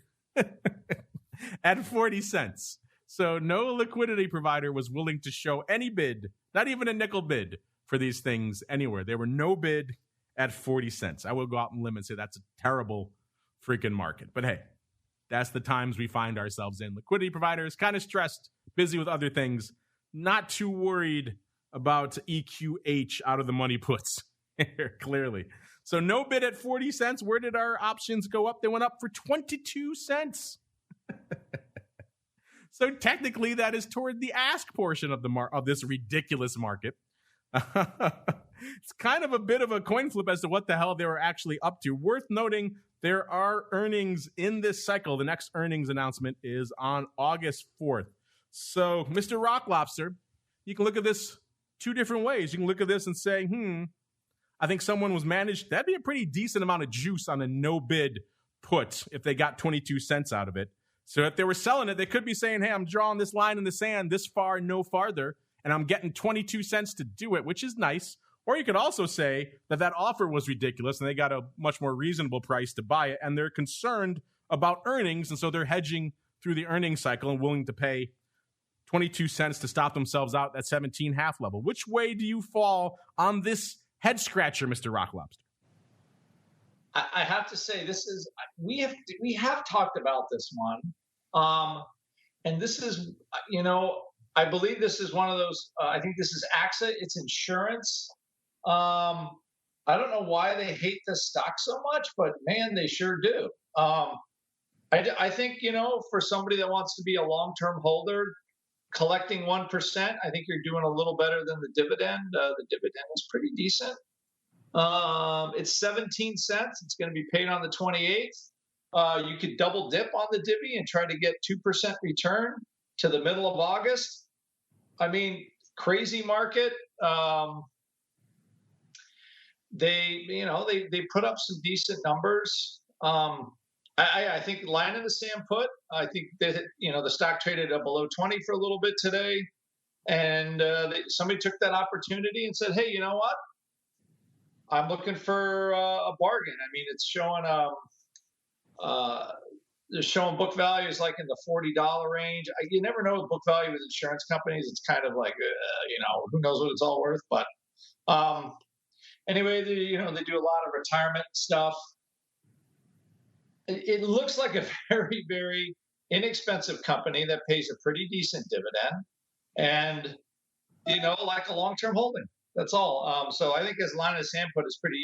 [SPEAKER 2] at 40 cents. So no liquidity provider was willing to show any bid, not even a nickel bid, for these things anywhere. There were no bid at 40 cents. I will go out on a limb and say that's a terrible freaking market. But hey, that's the times we find ourselves in. Liquidity providers kind of stressed, busy with other things, not too worried about EQH out of the money puts Clearly. So no bid at 40 cents. Where did our options go up? They went up for 22 cents. So technically, that is toward the ask portion of of this ridiculous market. It's kind of a bit of a coin flip as to what the hell they were actually up to. Worth noting, there are earnings in this cycle. The next earnings announcement is on August 4th. So, Mr. Rock Lobster, you can look at this two different ways. You can look at this and say, I think someone was managed. That'd be a pretty decent amount of juice on a no bid put if they got 22 cents out of it. So if they were selling it, they could be saying, hey, I'm drawing this line in the sand this far, no farther, and I'm getting 22 cents to do it, which is nice. Or you could also say that offer was ridiculous and they got a much more reasonable price to buy it, and they're concerned about earnings, and so they're hedging through the earnings cycle and willing to pay 22 cents to stop themselves out at 17.5 level. Which way do you fall on this head scratcher, Mr. Rock Lobster?
[SPEAKER 4] I have to say, we have talked about this one, and this is, I believe this is one of those. I think this is AXA. It's insurance. I don't know why they hate this stock so much, but man, they sure do. I think for somebody that wants to be a long-term holder, collecting 1%, I think you're doing a little better than the dividend. The dividend is pretty decent. It's 17 cents. It's going to be paid on the 28th. You could double dip on the divvy and try to get 2% return to the middle of August. I mean, crazy market. They put up some decent numbers. I think line in the sand put. I think that the stock traded up below 20 for a little bit today, and somebody took that opportunity and said, hey, you know what? I'm looking for a bargain. I mean, it's showing they're showing book values like in the $40 range. You never know with book value with insurance companies. It's kind of like who knows what it's all worth. But anyway, they do a lot of retirement stuff. It looks like a very, very inexpensive company that pays a pretty decent dividend, and like a long-term holding. That's all. So I think as line in the sand put is pretty,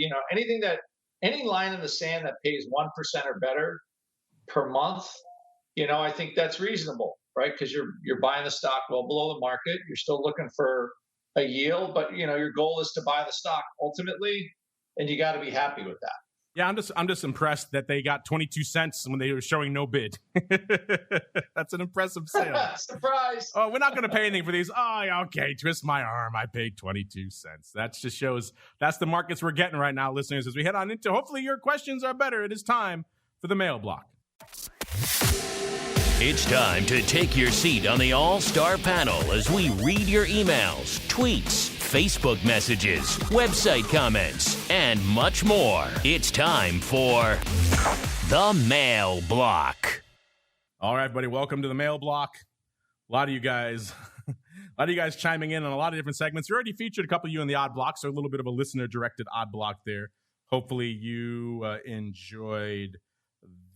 [SPEAKER 4] any line in the sand that pays 1% or better per month, I think that's reasonable, right? Because you're buying the stock well below the market. You're still looking for a yield, but your goal is to buy the stock ultimately, and you got to be happy with that.
[SPEAKER 2] Yeah, I'm just impressed that they got 22 cents when they were showing no bid. That's an impressive sale.
[SPEAKER 4] Surprise.
[SPEAKER 2] Oh, we're not going to pay anything for these. Oh, okay, twist my arm. I paid 22 cents. That just shows that's the markets we're getting right now, listeners, as we head on into hopefully your questions are better. It is time for the mail block.
[SPEAKER 1] It's time to take your seat on the All-Star panel as we read your emails, tweets, Facebook messages, website comments, and much more. It's time for the Mail Block.
[SPEAKER 2] All right, buddy, welcome to the Mail Block. A lot of you guys chiming in on a lot of different segments. We already featured a couple of you in the Odd Block, so a little bit of a listener-directed Odd Block there. Hopefully you enjoyed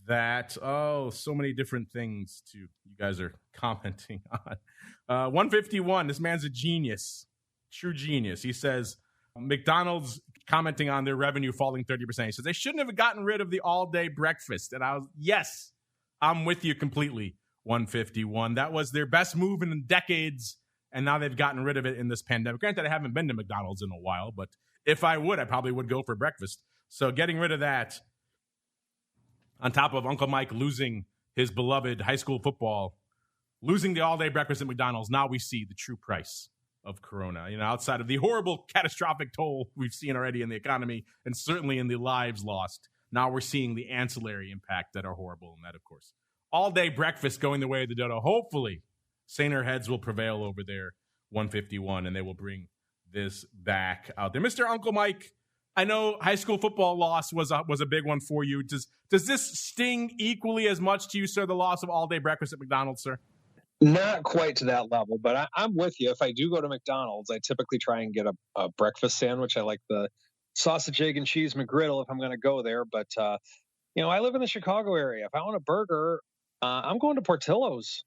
[SPEAKER 2] that. Oh, so many different things you guys are commenting on. 151, this man's a genius. True genius. He says, McDonald's commenting on their revenue falling 30%. He says, they shouldn't have gotten rid of the all-day breakfast. And yes, I'm with you completely, 151. That was their best move in decades, and now they've gotten rid of it in this pandemic. Granted, I haven't been to McDonald's in a while, but if I would, I probably would go for breakfast. So getting rid of that, on top of Uncle Mike losing his beloved high school football, losing the all-day breakfast at McDonald's, now we see the true price of Corona. Outside of the horrible, catastrophic toll we've seen already in the economy and certainly in the lives lost, now we're seeing the ancillary impact that are horrible. And that, of course, all-day breakfast going the way of the dodo. Hopefully, saner heads will prevail over there, 151, and they will bring this back out there. Mr. Uncle Mike, I know high school football loss was a big one for you. Does this sting equally as much to you, sir, the loss of all-day breakfast at McDonald's, sir?
[SPEAKER 6] Not quite to that level, but I'm with you. If I do go to McDonald's, I typically try and get a breakfast sandwich. I like the sausage, egg, and cheese McGriddle if I'm going to go there. But, I live in the Chicago area. If I want a burger, I'm going to Portillo's.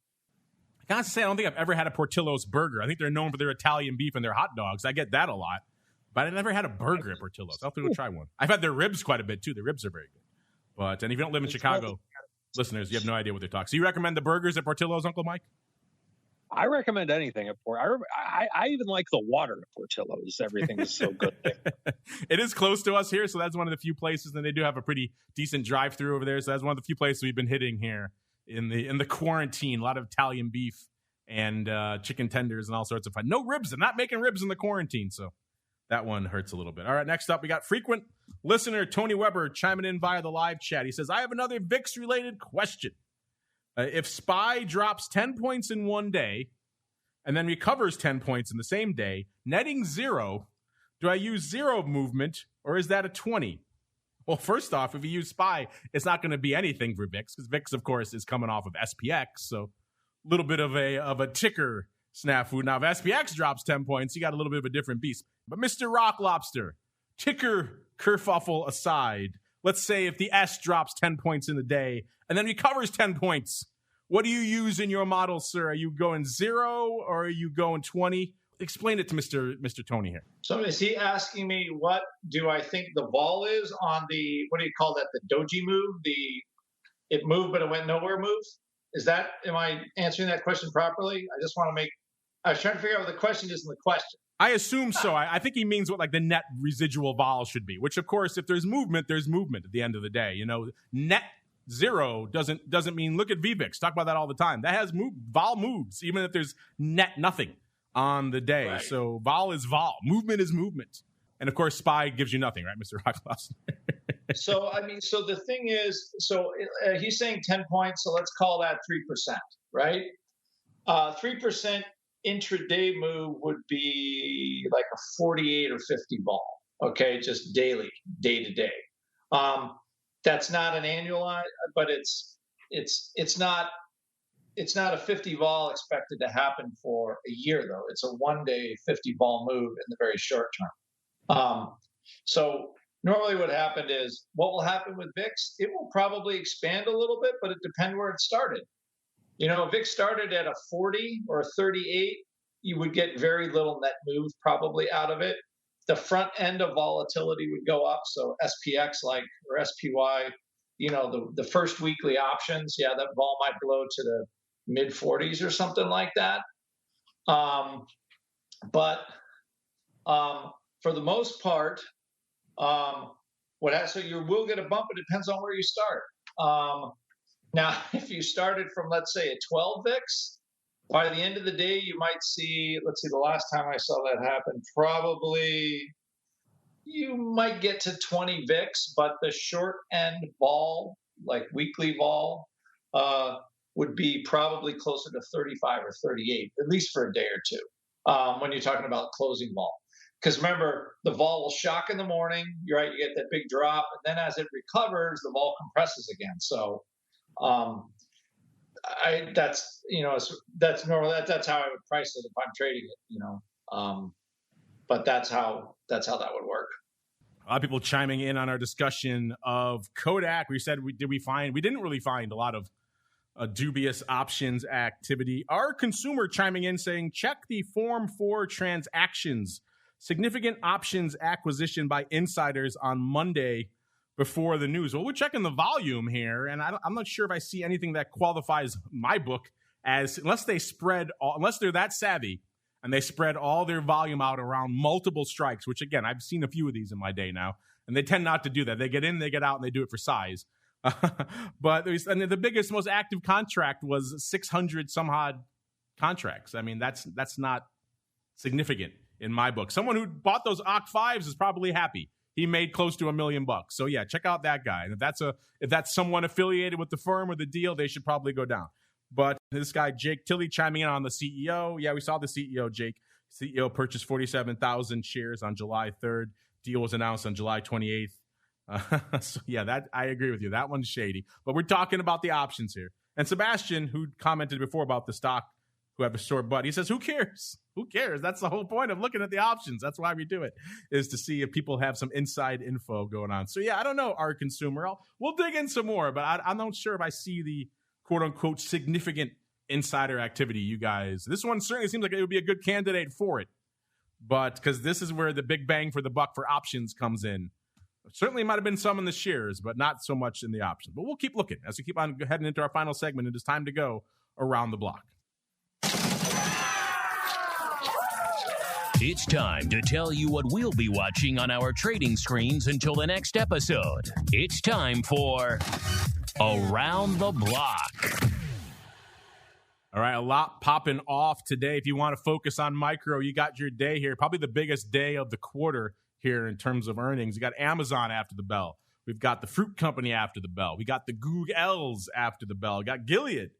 [SPEAKER 2] I gotta say, I don't think I've ever had a Portillo's burger. I think they're known for their Italian beef and their hot dogs. I get that a lot. But I never had a burger at Portillo's. I'll have to go try one. I've had their ribs quite a bit, too. Their ribs are very good. But, and if you don't live in Chicago, listeners, you have no idea what they're talking. So you recommend the burgers at Portillo's, Uncle Mike?
[SPEAKER 6] I recommend anything at Portillo's. I even like the water at Portillo's. Everything is so good there.
[SPEAKER 2] It is close to us here, so that's one of the few places, and they do have a pretty decent drive-through over there. So that's one of the few places we've been hitting here in the quarantine. A lot of Italian beef and chicken tenders and all sorts of fun. No ribs. I'm not making ribs in the quarantine, so that one hurts a little bit. All right, next up, we got frequent listener Tony Weber chiming in via the live chat. He says, I have another VIX-related question. If SPY drops 10 points in one day and then recovers 10 points in the same day, netting 0, do I use 0 movement or is that a 20? Well, first off, if you use SPY, it's not going to be anything for VIX because VIX, of course, is coming off of SPX. So a little bit of a ticker snafu. Now, if SPX drops 10 points, you got a little bit of a different beast. But Mr. Rock Lobster, ticker kerfuffle aside, let's say if the S drops 10 points in the day and then recovers 10 points, what do you use in your model, sir? Are you going 0 or are you going 20? Explain it to Mr. Tony here.
[SPEAKER 4] So is he asking me what do I think the vol is on the, what do you call that, the doji move? It moved but it went nowhere move? Am I answering that question properly? I was trying to figure out what the question is in the question.
[SPEAKER 2] I assume so. I think he means what like the net residual vol should be, which of course, if there's movement at the end of the day. You know, net 0 doesn't mean, look at VVIX. Talk about that all the time. That has vol moves, even if there's net nothing on the day. Right. So vol is vol. Movement is movement. And of course, SPY gives you nothing, right, Mr. Rocklaus?
[SPEAKER 4] So the thing is, he's saying 10 points, so let's call that 3%, right? 3% intraday move would be like a 48 or 50 vol, okay, just daily, day to day. That's not an annualized, but it's not a 50 vol expected to happen for a year though. It's a 1 day 50 vol move in the very short term. So normally what happened is, what will happen with VIX? It will probably expand a little bit, but it depends where it started. You know, if VIX started at a 40 or a 38, you would get very little net move probably out of it. The front end of volatility would go up. So SPX or SPY, you know, the first weekly options, yeah, that vol might blow to the mid 40s or something like that. But for the most part, so you will get a bump. It depends on where you start. Now, if you started from, let's say, a 12 VIX, by the end of the day, you might see, let's see, the last time I saw that happen, probably you might get to 20 VIX, but the short end vol, like weekly vol, would be probably closer to 35 or 38, at least for a day or two, when you're talking about closing vol. Because remember, the vol will shock in the morning, you're right, you get that big drop, and then as it recovers, the vol compresses again. So that's normal. That's how I would price it if I'm trading it, you know. But that's how that would work.
[SPEAKER 2] A lot of people chiming in on our discussion of Kodak. We said, we didn't really find a lot of dubious options activity. Our consumer chiming in saying, check the Form 4 transactions. Significant options acquisition by insiders on Monday before the news. Well, we're checking the volume here, and I'm not sure if I see anything that qualifies my book as, unless they're that savvy and they spread all their volume out around multiple strikes, which again, I've seen a few of these in my day now, and they tend not to do that. They get in, they get out, and they do it for size. But the biggest, most active contract was 600 some odd contracts. I mean, that's not significant in my book. Someone who bought those OC5s is probably happy. He made close to $1 million. So yeah, check out that guy. And if that's someone affiliated with the firm or the deal, they should probably go down. But this guy, Jake Tilley, chiming in on the CEO. Yeah, we saw the CEO, Jake. CEO purchased 47,000 shares on July 3rd. Deal was announced on July 28th. So yeah, I agree with you. That one's shady. But we're talking about the options here. And Sebastian, who commented before about the stock, who have a sore butt, he says, who cares? Who cares? That's the whole point of looking at the options. That's why we do it, is to see if people have some inside info going on. So yeah, I don't know, our consumer. We'll dig in some more, but I'm not sure if I see the quote-unquote significant insider activity, you guys. This one certainly seems like it would be a good candidate for it. but because this is where the big bang for the buck for options comes in. Certainly might have been some in the shares, but not so much in the options. But we'll keep looking as we keep on heading into our final segment. It is time to go around the block.
[SPEAKER 1] It's time to tell you what we'll be watching on our trading screens until the next episode. It's time for Around the Block.
[SPEAKER 2] All right, a lot popping off today. If you want to focus on micro, you got your day here. Probably the biggest day of the quarter here in terms of earnings. You got Amazon after the bell. We've got the fruit company after the bell. We got the GOOGLs after the bell. We got Gilead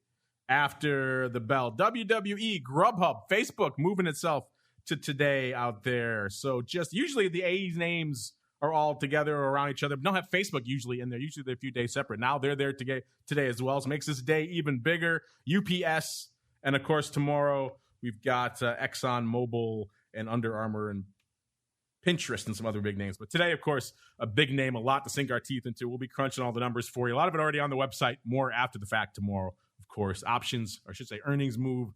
[SPEAKER 2] after the bell. WWE, Grubhub, Facebook moving itself to today out there. So just usually the A's names are all together or around each other. But don't have Facebook usually in there. Usually they're a few days separate. Now they're there today as well. So it makes this day even bigger. UPS, and of course tomorrow we've got Exxon Mobil and Under Armour and Pinterest and some other big names. But today, of course, a big name, a lot to sink our teeth into. We'll be crunching all the numbers for you. A lot of it already on the website. More after the fact tomorrow, of course. Options, or I should say earnings move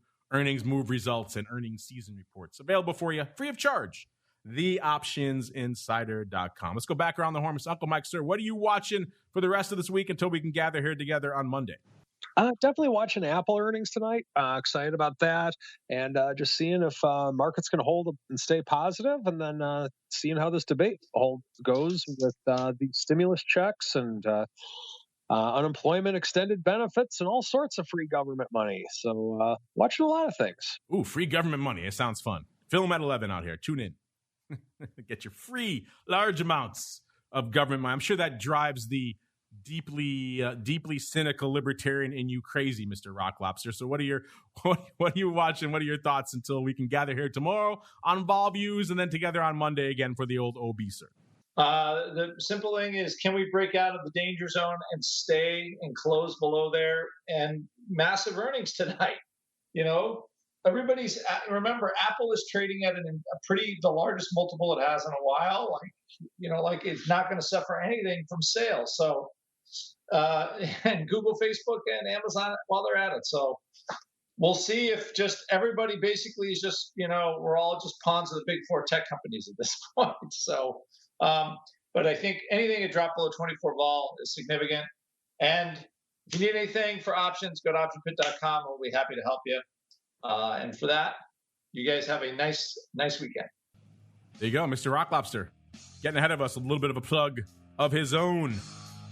[SPEAKER 2] results, and earnings season reports available for you free of charge. TheOptionsInsider.com. Let's go back around the horn. Mr. Uncle Mike, sir, what are you watching for the rest of this week until we can gather here together on Monday?
[SPEAKER 6] Definitely watching Apple earnings tonight. Excited about that, and just seeing if market's going to hold and stay positive, and then seeing how this debate goes with the stimulus checks and unemployment extended benefits and all sorts of free government money. So watching a lot of things.
[SPEAKER 2] Ooh, free government money. It sounds fun. Film at 11 out here. Tune in. Get your free large amounts of government money. I'm sure that drives the deeply cynical libertarian in you crazy, Mr. Rock Lobster. So what are you watching? What are your thoughts until we can gather here tomorrow on Vol Views and then together on Monday again for the old OB, sir?
[SPEAKER 4] The simple thing is, can we break out of the danger zone and stay and close below there? And massive earnings tonight. You know, remember, Apple is trading at the largest multiple it has in a while. Like it's not going to suffer anything from sales. So, and Google, Facebook, and Amazon while they're at it. So we'll see if just everybody basically is just, we're all just pawns of the big four tech companies at this point. So, but I think anything that dropped below 24 vol is significant. And if you need anything for options, go to optionpit.com. We'll be happy to help you. And for that, you guys have a nice weekend.
[SPEAKER 2] There you go, Mr. Rock Lobster. Getting ahead of us, a little bit of a plug of his own.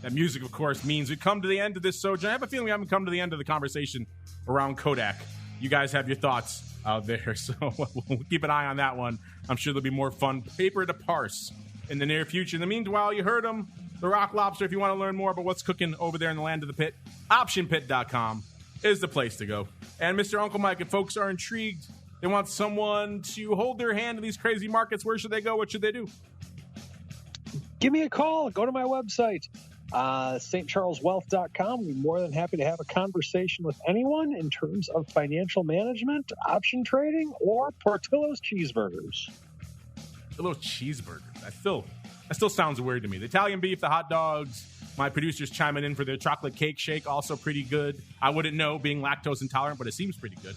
[SPEAKER 2] That music, of course, means we come to the end of this sojourn. I have a feeling we haven't come to the end of the conversation around Kodak. You guys have your thoughts out there, so we'll keep an eye on that one. I'm sure there'll be more fun paper to parse in the near future. In the meanwhile, you heard him, the Rock Lobster. If you want to learn more about what's cooking over there in the land of the pit, optionpit.com is the place to go. And Mr. Uncle Mike, if folks are intrigued, they want someone to hold their hand in these crazy markets, where should they go? What should they do?
[SPEAKER 6] Give me a call. Go to my website, stcharleswealth.com. We'd be more than happy to have a conversation with anyone in terms of financial management, option trading, or Portillo's cheeseburgers.
[SPEAKER 2] Portillo's cheeseburgers. That still sounds weird to me. The Italian beef, the hot dogs. My producer's chiming in for their chocolate cake shake, also pretty good. I wouldn't know, being lactose intolerant, but it seems pretty good.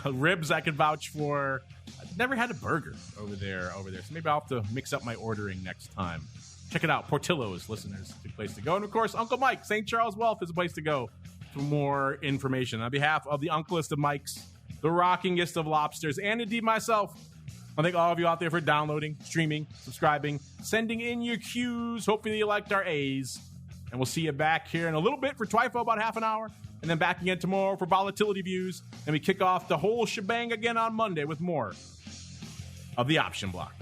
[SPEAKER 2] Ribs I could vouch for. I've never had a burger over there. So maybe I'll have to mix up my ordering next time. Check it out. Portillo's, listeners, is a good place to go. And, of course, Uncle Mike, St. Charles Wealth is a place to go for more information. On behalf of the unklest of Mikes, the rockingest of lobsters, and indeed myself, I thank all of you out there for downloading, streaming, subscribing, sending in your Qs. Hopefully you liked our A's. And we'll see you back here in a little bit for TWIFO, about half an hour. And then back again tomorrow for volatility views. And we kick off the whole shebang again on Monday with more of the Option Block.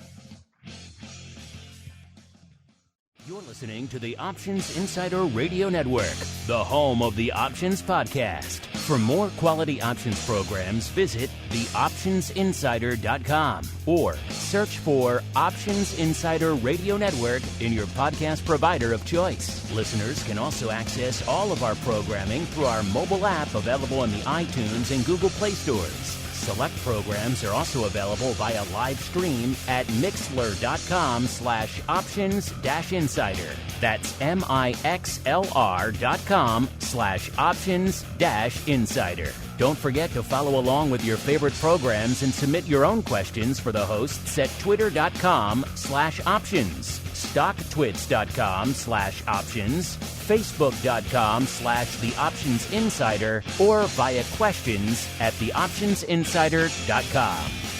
[SPEAKER 1] You're listening to the Options Insider Radio Network, the home of the Options Podcast. For more quality options programs, visit theoptionsinsider.com or search for Options Insider Radio Network in your podcast provider of choice. Listeners can also access all of our programming through our mobile app available in the iTunes and Google Play stores. select programs are also available via live stream at mixlr.com/options-insider. That's mixlr.com/options-insider. Don't forget to follow along with your favorite programs and submit your own questions for the hosts at twitter.com/options, stocktwits.com/options, facebook.com/theoptionsinsider, or via questions@theoptionsinsider.com.